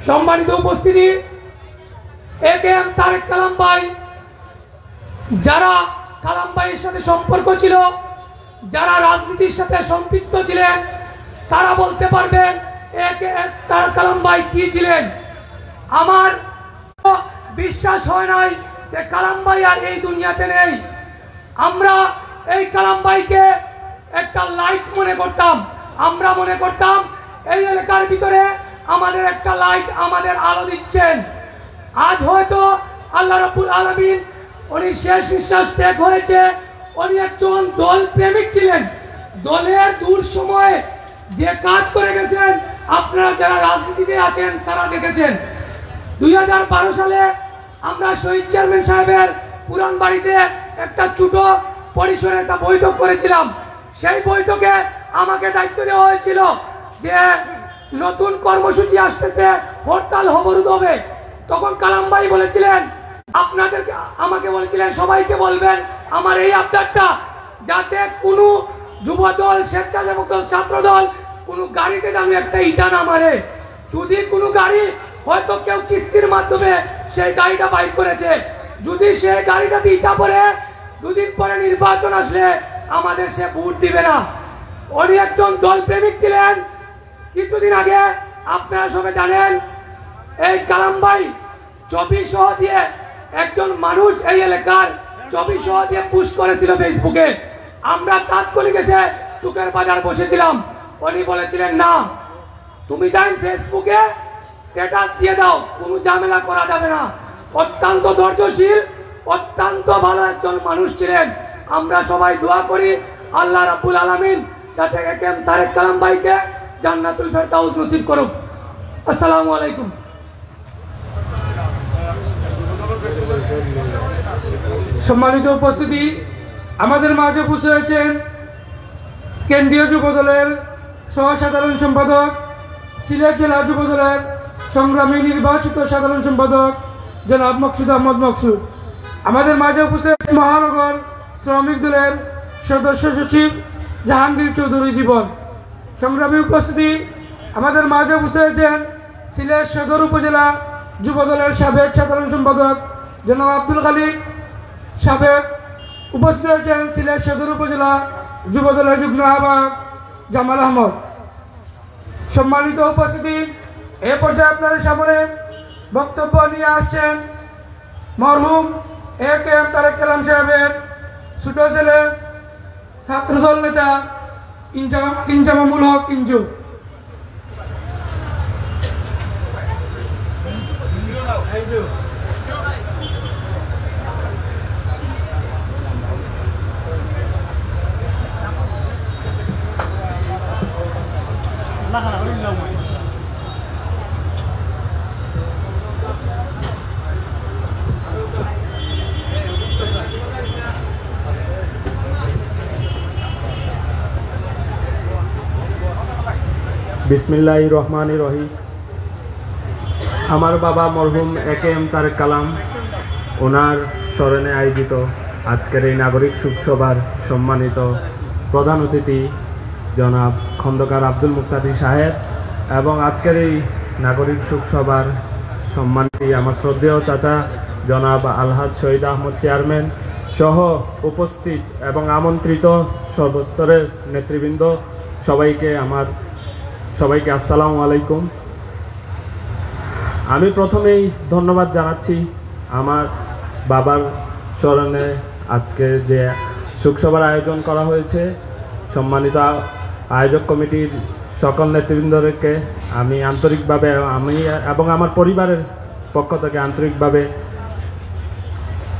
সম্মানিত উপস্থিতি, AKM তারেক কালাম ভাই, যারা কালাম ভাইয়ের সাথে সম্পর্ক ছিল, যারা রাজনীতির সাথে সম্পৃক্ত ছিলেন, তারা বলতে পারবেন তারেক কালাম ভাই কি ছিলেন। আমার বিশ্বাস হয় নাই যে কালাম ভাই আর এই দুনিয়াতে নেই। আমরা এই কালাম ভাইকে একটা লাইট মনে করতাম। আমরা মনে করতাম এই এলাকার ভিতরে আমাদের একটা লাইট, আমাদের আলো দিচ্ছেন। আজ হয়তো আল্লাহ রাব্বুল আলামিন, উনি শেষ নিঃশ্বাস ত্যাগ হয়েছে, উনি একজন দল প্রেমিক ছিলেন। দলের দূর সময়ে যে কাজ করে গেছেন আপনারা যারা রাজনীতিতে আছেন তারা দেখেছেন। 2012 সালে আমরা শহীদ চেয়ারম্যান সাহেবের পুরান বাড়িতে একটা ছোট পরিসরে একটা বৈঠক করেছিলাম। সেই বৈঠকে আমাকে দায়িত্ব দেওয়া হয়েছিল যে নতুন কর্মসূচি আসতেছে, হরতাল অবরোধ হবে। তখন কালাম ভাই বলেছিলেন, আপনাদেরকে আমাকে বলেছিলেন সবাইকে বলবেন আমার এই আবদারটা, যাতে কোনো যুবদল, স্বেচ্ছাসেবক দল, ছাত্রদল কোনো গাড়িতে যেন একটা ইটা না মারে। যদি কোনো গাড়ি হয়তো কেউ কিস্তির মাধ্যমে সেই গাড়িটা বাইক করেছে, যদি সেই গাড়িটাতে ইটা পড়ে, দুদিন পরে নির্বাচন আসলে আমাদের সে ভোট দিবে না। উনি একজন দল প্রেমিক ছিলেন। কিছুদিন আগে আপনারা সবাই জানেন এই কালাম ভাই 2400 দিয়ে একজন মানুষ এই এলাকার 2400 দিয়ে পুশ করেছিল ফেসবুকে। আমরা তাৎক্ষণিক এসে টুকের বাজার বসেছিলাম। উনি বলেছিলেন না, তুমি তাই ফেসবুকে স্ট্যাটাস দিয়ে দাও, কোনো ঝামেলা করা যাবে না। অত্যন্ত ধৈর্যশীল, অত্যন্ত ভালো একজন মানুষ ছিলেন। আমরা সবাই দোয়া করি আল্লাহ রাব্বুল আলামিন যাতে AKM তারেক কালাম ভাইকে জান্নাতুল ফেরদাউস নসিব করুক। আসসালামু আলাইকুম। সম্মানিত উপস্থিতি, আমাদের মাঝে উপস্থিত হয়েছেন কেন্দ্রীয় যুবদলের সহ-সাধারণ সম্পাদক, সিলেট জেলা যুবদলের সংগ্রামী নির্বাচিত সাধারণ সম্পাদক জনাব মকসুদ আহমদ মকসুদ। আমাদের মাঝে উপস্থিত মহানগর শ্রমিক দলের সদস্য সচিব জাহাঙ্গীর চৌধুরী জীবন। সংগ্রামী উপস্থিতি, আমাদের মাঝে উপস্থিত হয়েছেন সিলেট সদর উপজেলা যুবদলের সাবেক সাধারণ সম্পাদক জনাব আব্দুল খালিক সাবেক। উপস্থিত হয়েছেন সিলেট সদর উপজেলা যুবদলের যুগ্ম আহ্বায়ক জামাল আহমদ। সম্মানিত উপস্থিতি, এ পর্যায়ে আপনাদের সামনে বক্তব্য নিয়ে আসছেন মরহুম AKM তারেক কালাম সাহেবের ছোট ছেলে, ছাত্রদল নেতা ইনজামামুল হক ইঞ্জু। বিসমিল্লাহির রহমানির রহিম। আমার বাবা মরহুম AKM তারেক কালাম, ওনার স্মরণে আয়োজিত আজকের এই নাগরিক সুখ সভার সম্মানিত প্রধান অতিথি জনাব খন্দকার আব্দুল মুক্তাদি সাহেব এবং আজকের এই নাগরিক সুখ সভার সম্মানিত আমার শ্রদ্ধেয় চাচা জনাব আলহাজ শহীদ আহমদ চেয়ারম্যান সহ উপস্থিত এবং আমন্ত্রিত সর্বস্তরের নেতৃবৃন্দ, সবাইকে আসসালামু আলাইকুম। আমি প্রথমেই ধন্যবাদ জানাচ্ছি আমার বাবার স্মরণে আজকে যে শোকসভার আয়োজন করা হয়েছে। সম্মানিত আয়োজক কমিটির সকল নেতৃবৃন্দকে আমি আন্তরিকভাবে এবং আমার পরিবারের পক্ষ থেকে আন্তরিকভাবে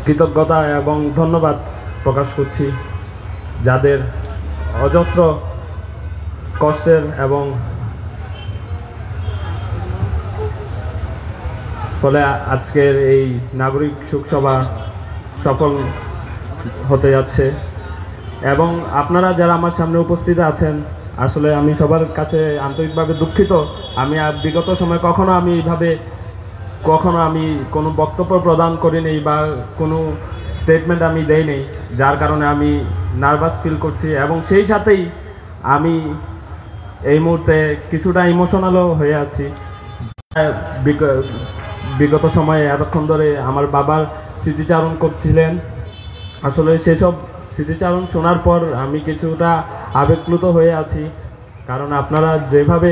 কৃতজ্ঞতা এবং ধন্যবাদ প্রকাশ করছি, যাদের অজস্র কষ্টের এবং ফলে আজকের এই নাগরিক শোকসভা সফল হতে যাচ্ছে। এবং আপনারা যারা আমার সামনে উপস্থিত আছেন, আসলে আমি সবার কাছে আন্তরিকভাবে দুঃখিত। আমি বিগত সময় কখনো আমি কোনো বক্তব্য প্রদান করিনি বা কোনো স্টেটমেন্ট আমি দেইনি, যার কারণে আমি নার্ভাস ফিল করছি। এবং সেই সাথেই আমি এই মুহূর্তে কিছুটা ইমোশনালও হয়ে আছি। বিগত সময়ে এতক্ষণ ধরে আমার বাবার স্মৃতিচারণ করছিলেন, আসলে সেসব স্মৃতিচারণ শোনার পর আমি কিছুটা আবেগপ্লুত হয়ে আছি। কারণ আপনারা যেভাবে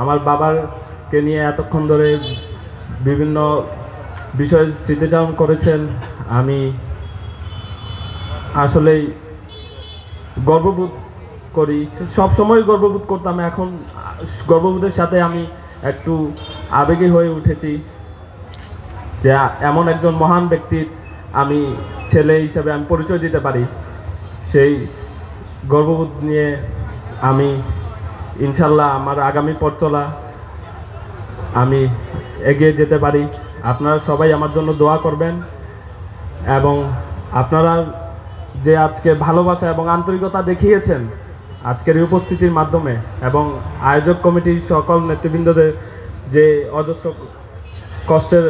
আমার বাবাকে নিয়ে এতক্ষণ ধরে বিভিন্ন বিষয়ে স্মৃতিচারণ করেছেন, আমি আসলেই গর্ববোধ করি। সব সময় গর্ববোধ করতাম, এখন গর্ববোধের সাথে আমি একটু আবেগী হয়ে উঠেছি যে এমন একজন মহান ব্যক্তির আমি ছেলে হিসেবে আমি পরিচয় দিতে পারি। সেই গর্ববোধ নিয়ে আমি ইনশাল্লাহ আমার আগামী পথ চলা আমি এগিয়ে যেতে পারি। আপনারা সবাই আমার জন্য দোয়া করবেন এবং আপনারা যে আজকে ভালোবাসা এবং আন্তরিকতা দেখিয়েছেন আজকের এই উপস্থিতির মাধ্যমে, এবং আয়োজক কমিটির সকল নেতৃবৃন্দদের যে অজস্র কষ্টের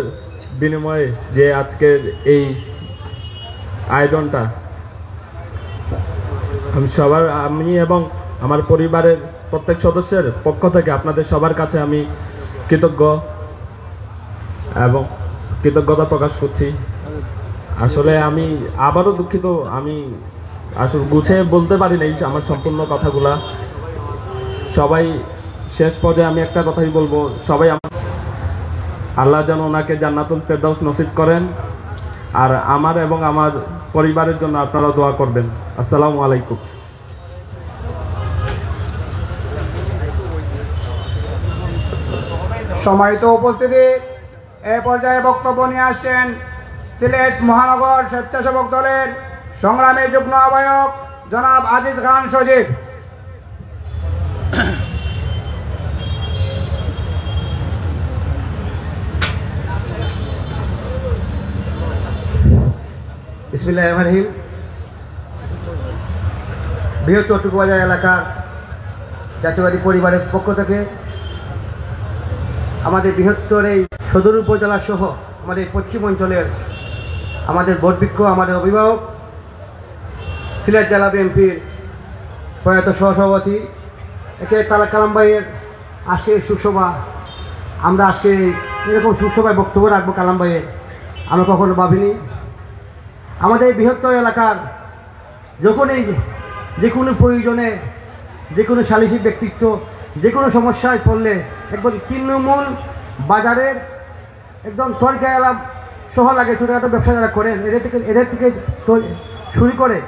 বিনিময়ে যে আজকের এই আয়োজনটা, আমি এবং আমার পরিবারের প্রত্যেক সদস্যের পক্ষ থেকে আপনাদের সবার কাছে আমি কৃতজ্ঞ এবং কৃতজ্ঞতা প্রকাশ করছি। আসলে আমি আবারও দুঃখিত, আমি আসলে গুছিয়ে বলতে পারি নাই আমার সম্পূর্ণ কথাগুলা। সবাই শেষ পর্যায়ে আমি একটা কথাই বলবো, সবাই আল্লাহ যেন ওনাকে জান্নাতুল ফেরদাউস নসিব করেন, আর আমার এবং আমার পরিবারের জন্য আপনারা দোয়া করবেন। আসসালামু আলাইকুম। সম্মানিত উপস্থিতি, এ পর্যায়ে বক্তব্য নিয়ে আসছেন সিলেট মহানগর স্বেচ্ছাসেবক দলের সংগ্রামী যুগ্ম আহ্বায়ক জনাব আজিজ খান সজীব। বিসমিল্লাহির রহমানির রহিম। বৃহত্তর টুকুবাজার এলাকার জাতীয়বাদী পরিবারের পক্ষ থেকে আমাদের বৃহত্তর এই সদর উপজেলা সহ আমাদের পশ্চিম অঞ্চলের আমাদের বটবৃক্ষ, আমাদের অভিভাবক, সিলেট জেলা বিএনপির প্রয়াত সহসভাপতি একে তারেক কালাম ভাইয়ের আজকের সুসভা, আমরা আজকে এরকম সুসভায় বক্তব্য রাখবো কালাম ভাইয়ের আমরা কখনো ভাবিনি। আমাদের বৃহত্তর এলাকার যখনই যে কোনো প্রয়োজনে, যে কোনো সালিসি ব্যক্তিত্ব, যে কোনো সমস্যায় পড়লে একদম তৃণমূল বাজারের একদম সরকার এলাম সহ লাগে ছোটোখাটো ব্যবসা যারা করেন এদের থেকে শুরু করে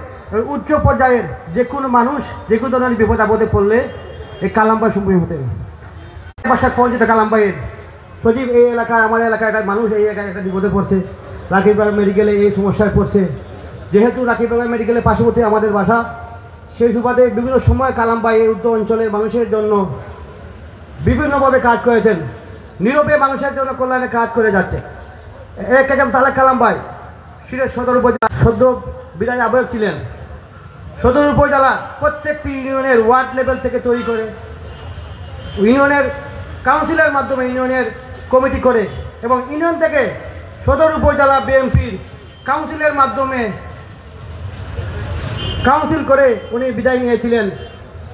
উচ্চ পর্যায়ের যে কোনো মানুষ যে কোনো ধরনের বিপদ আপদে পড়লে এই কালাম ভাই সম্মুখীন হতে বাসায় পরিচিত কালাম ভাইয়ের সজীব এই এলাকায়, আমার এলাকায় একটা মানুষ এই এলাকায় একটা বিপদে পড়ছে, রাকিববাগ মেডিকেলে এই সমস্যায় পড়ছে। যেহেতু রাকিববাগ মেডিকেলের পার্শ্ববর্তী আমাদের বাসা, সেই সুবাদে বিভিন্ন সময় কালাম ভাই এই উত্তর অঞ্চলের মানুষের জন্য বিভিন্নভাবে কাজ করেছেন, নীরবে মানুষের জন্য কল্যাণে কাজ করে যাচ্ছে। এক তারেক কালাম ভাই সিলেট সদর উপজেলা সদ্য বিদায় আহ্বায়ক ছিলেন। সদর উপজেলা প্রত্যেকটি ইউনিয়নের ওয়ার্ড লেভেল থেকে তৈরি করে ইউনিয়নের কাউন্সিলের মাধ্যমে ইউনিয়নের কমিটি করে এবং ইউনিয়ন থেকে সদর উপজেলা বিএনপির কাউন্সিলের মাধ্যমে কাউন্সিল করে উনি বিদায় নিয়েছিলেন।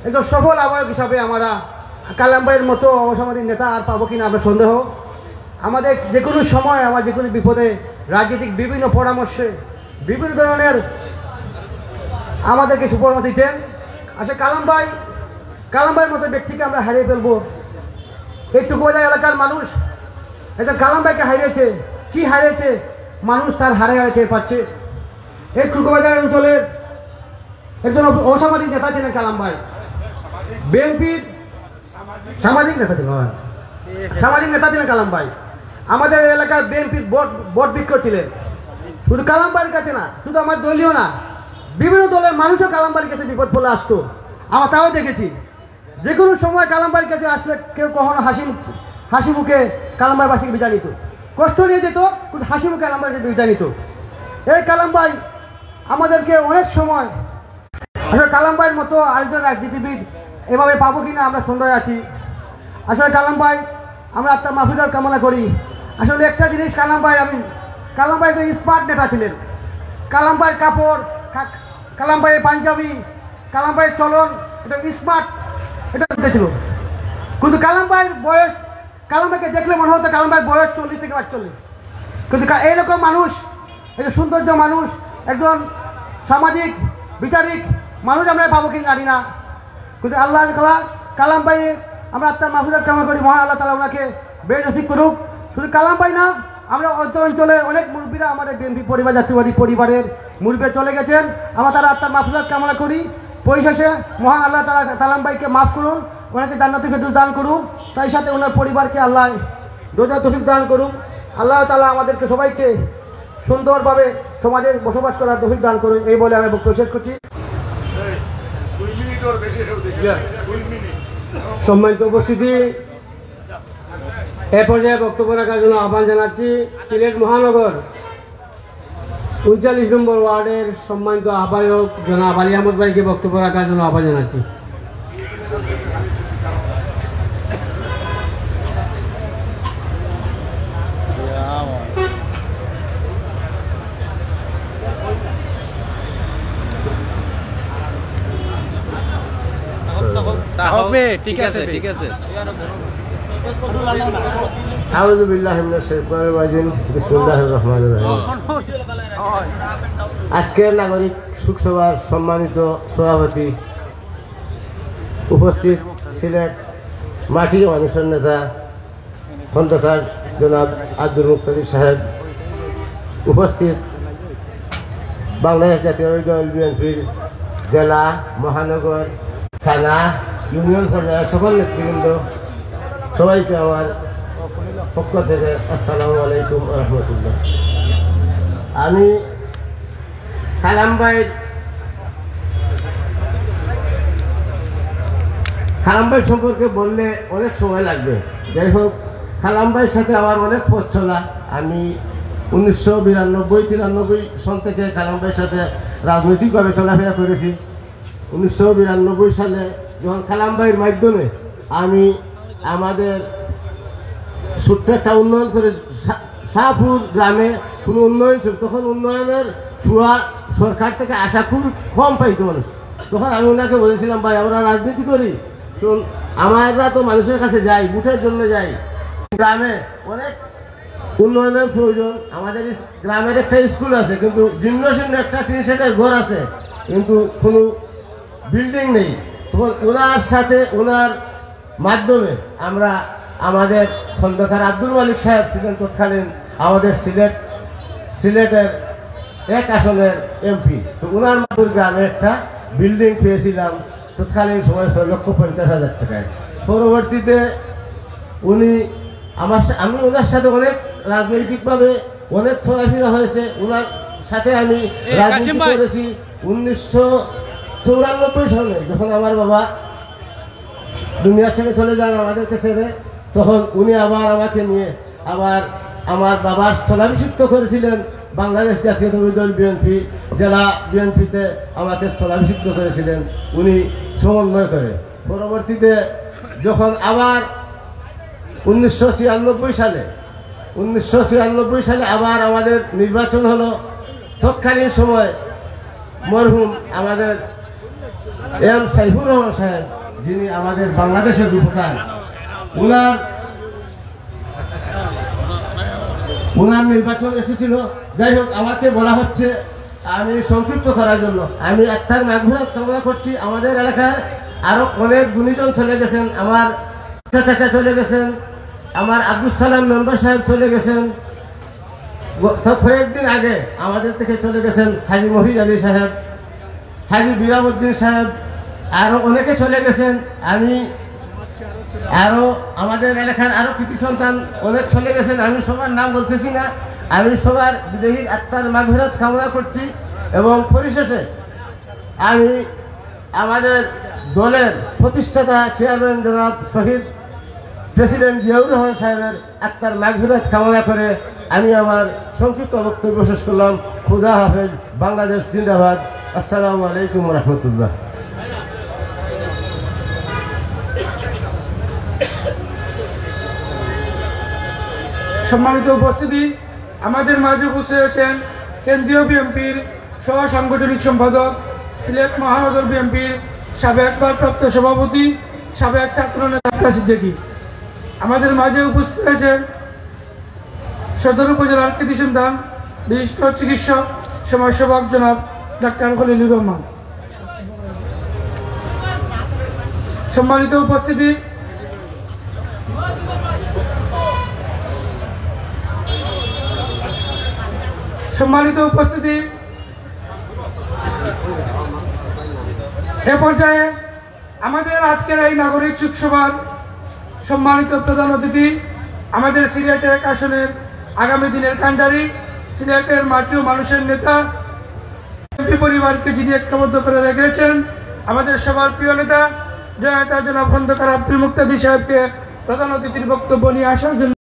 একজন সফল আহ্বায়ক হিসাবে আমরা কালাম ভাইয়ের মতো অসামাজিক নেতা আর পাবো কিনা আমরা সন্দেহ। আমাদের যে কোনো সময় আমার যে কোনো বিপদে রাজনৈতিক বিভিন্ন পরামর্শে বিভিন্ন ধরনের আমাদেরকে সুপরামর্শ দিতেন। আসলে কালাম ভাইয়ের মতো ব্যক্তিকে আমরা হারিয়ে ফেলবো। এই টুকুবাজার এলাকার মানুষ একজন কালাম ভাইকে হারিয়েছে। কি হারিয়েছে? মানুষ তার হারে টের পাচ্ছে। এই টুকুবাজার অঞ্চলের একজন অসামাজিক নেতা ছিলেন কালাম ভাই, বিএনপির সামাজিক নেতা ছিলেন কালাম ভাই। আমাদের এলাকার বিএনপির বটবৃক্ষ ছিলেন। শুধু কালাম ভাইয়ের কাছে না, শুধু আমার দলীয় না, বিভিন্ন দলের মানুষও কালাম ভাইয়ের কাছে বিপদ পড়লে আসতো। আমরা তাও দেখেছি যে কোনো সময় কালাম ভাইয়ের কাছে আসলে কেউ কখনো হাসি মুখে কালাম ভাইয়ের বাসীকে বিদায় নিত। কষ্ট নিয়ে যেত, কিন্তু হাসি মুখে কালাম ভাইকে বিদায় নিত। এই কালাম ভাই আমাদেরকে অনেক সময়, আসলে কালাম ভাইয়ের মতো আরেকজন রাজনীতিবিদ এভাবে পাবো কিনা আমরা সন্দেহে আছি। আসলে কালাম ভাই আমরা আপনার মাহফিরাত কামনা করি। আসলে একটা জিনিস কালাম ভাই তো স্মার্ট নেতা ছিলেন। কালাম ভাইয়ের কাপড়, কালাম ভাইয়ের পাঞ্জাবি, কালাম ভাইয়ের চলন, এটা স্মার্ট, এটা ছিল। কিন্তু কালাম ভাইয়ের বয়স, কালাম ভাইকে দেখলে মনে হতো কালাম ভাইয়ের বয়স 40 থেকে 48। কিন্তু এইরকম মানুষ, একটা সৌন্দর্য মানুষ, একজন সামাজিক বিচারিক মানুষ আমরা পাবো কি জানি না। কিন্তু আল্লাহ কালাম ভাই আমরা আপনার মাহফিরাত কামনা করি, মহান আল্লাহ তাআলা ওনাকে বেনসিব করুক। শুধু কালাম ভাই না, আমরা অঞ্চলে অনেক মুরব্বীরা আমাদের বিএনপি পরিবার, জাতীয়বাদী পরিবারের মুরব্বী চলে গেছেন। আমরা তারা আপনার মাহফিরাত কামনা করি। পরিশেষে মহান আল্লাহ তাআলা কালাম ভাইকে মাফ করুন, ওনাকে জান্নাতুল ফেরদৌস দান করুন, তাই সাথে ওনার পরিবারকে আল্লাহ রোজা তৌফিক দান করুন। আল্লাহ তাআলা আমাদেরকে সবাইকে সুন্দরভাবে সমাজে বসবাস করার তৌফিক দান করুন। এই বলে আমি বক্তব্য শেষ করছি। সম্মানিত উপস্থিতি, এ পর্যায়ে বক্তব্য রাখার জন্য আহ্বান জানাচ্ছি সিলেট মহানগর 39 নম্বর ওয়ার্ডের সম্মানিত আহ্বায়ক জনাব আলী আহমদ ভাইকে বক্তব্য রাখার জন্য আহ্বান জানাচ্ছি। ঠিক আছে ঠিক আছে। আউযু বিল্লাহি মিনাশ শাইতানির রাজিম, বিসমিল্লাহির রহমানির রহিম। আজকের নাগরিক শোকসভার সম্মানিত সভাপতি, উপস্থিত সিলেট মাটি মানুষের নেতা খন্দকার জনাব আব্দুল মুক্তাদির সাহেব, উপস্থিত বাংলাদেশ জাতীয় দল বিএনপির জেলা, মহানগর, থানা, ইউনিয়ন পর্যায়ের সকল নেতৃবৃন্দ, সবাইকে আমার পক্ষ থেকে আসসালামু আলাইকুম ওয়া রাহমাতুল্লাহ। আমি কালাম ভাই সম্পর্কে বললে অনেক সময় লাগবে। যাই হোক, কালাম ভাইয়ের সাথে আমার অনেক পথ চলা। আমি 1992-93 সন থেকে কালাম ভাইয়ের সাথে রাজনৈতিকভাবে চলাফেরা করেছি। 1992 সালে যখন কালাম ভাইয়ের মাধ্যমে আমি আমাদের ছোট্ট একটা উন্নয়ন করে, শাহপুর গ্রামে কোনো উন্নয়ন ছিল, তখন উন্নয়নের ছোঁয়া সরকার থেকে আসা খুব কম পাইতো মানুষ। তখন আমি ওনাকে বলেছিলাম, ভাই আমরা রাজনীতি করি, তো আমরা তো মানুষের কাছে যাই, ভোটের জন্য যাই, গ্রামে অনেক উন্নয়নের প্রয়োজন। আমাদের গ্রামের একটা স্কুল আছে, কিন্তু জীর্ণ শীর্ণ একটা টিন শেডের ঘর আছে, কিন্তু কোনো বিল্ডিং নেই। তখন ওনার সাথে, ওনার মাধ্যমে আমরা, আমাদের খন্দকার আব্দুল মালিক সাহেব ছিলেন তৎকালীন আমাদের সিলেটের 1 আসনের এমপি, তো ওনার মাধ্যমে গ্রামে একটা বিল্ডিং পেয়েছিলাম তৎকালীন সময় 6,50,000 টাকায়। পরবর্তীতে আমি ওনার সাথে অনেক রাজনৈতিকভাবে অনেক চলাফেরা হয়েছে। ওনার সাথে আমি রাজনীতি করেছি 1994 সালে, যখন আমার বাবা দুনিয়া ছেড়ে চলে যান আমাদেরকে ছেড়ে, তখন উনি আবার আমাকে নিয়ে আবার আমার বাবার স্থলাভিষিক্ত করেছিলেন বাংলাদেশ জাতীয় দল বিএনপি, জেলা বিএনপিতে আমাকে স্থলাভিষিক্ত করেছিলেন উনি সমন্বয় করে। পরবর্তীতে যখন আবার 1996 সালে আবার আমাদের নির্বাচন হলো, তৎকালীন সময় মরহুম আমাদের এম সাইফুর রহমান সাহেব, যিনি আমাদের বাংলাদেশের রূপকার, ওনার নির্বাচন এসেছিল। যাই হোক, আমাকে বলা হচ্ছে, আমি সংক্ষিপ্ত করার জন্য আমি আত্মার মাগফিরাত কামনা করছি। আমাদের এলাকার আরো অনেক গুণীজন চলে গেছেন, আমার চাচা চলে গেছেন, আমার আব্দুল সালাম মেম্বার সাহেব চলে গেছেন, কয়েকদিন আগে আমাদের থেকে চলে গেছেন হাজি মহিদ আলী সাহেব, হাজি বিরামউদ্দিন সাহেব, আরো অনেকে চলে গেছেন। আমি আরো আমাদের এলাকার আরো কৃতি সন্তান অনেক চলে গেছেন, আমি সবার নাম বলতেছি না। আমি সবার বিদেহীর আত্মার মাগফিরাত কামনা করছি। এবং পরিশেষে আমি আমাদের দলের প্রতিষ্ঠাতা চেয়ারম্যান জনাব শহীদ প্রেসিডেন্ট জিয়াউর রহমান সাহেবের আত্মার মাগফিরাত কামনা করে আমি আমার সংক্ষিপ্ত বক্তব্য শেষ করলাম। খুদা হাফেজ, বাংলাদেশ জিন্দাবাদ। আসসালামু আলাইকুম রহমতুল্লাহ। সম্মানিত উপস্থিতি, আমাদের মাঝে উপস্থিত হয়েছেন কেন্দ্রীয় বিএনপির সহ সাংগঠনিক সম্পাদক, সিলেট মহানগর বিএনপির সাবেক ভারপ্রাপ্ত সভাপতি, সাবেক ছাত্র নেতা সিদ্দিকী। আমাদের মাঝে উপস্থিত হয়েছেন সদর উপজেলার কৃতি সন্তান, বিশিষ্ট চিকিৎসক, সমাজসেবক জনাব ডাক্তার খলিলুর রহমান। সম্মানিত উপস্থিতি, এ পর্যায়ে আমাদের আজকের এই নাগরিক শোকসভার সম্মানিত প্রধান অতিথি, আমাদের সিলেট এক আসনের আগামী দিনের কান্ডারি, সিলেটের মাটি ও মানুষের নেতা, এমপি পরিবারকে যিনি ঐক্যবদ্ধ করে রেখেছেন, আমাদের সবার প্রিয় নেতা জনতা জনাব খন্দকার আব্দুল মুক্তাদির সাহেবকে প্রধান অতিথির বক্তব্য নিয়ে আসার জন্য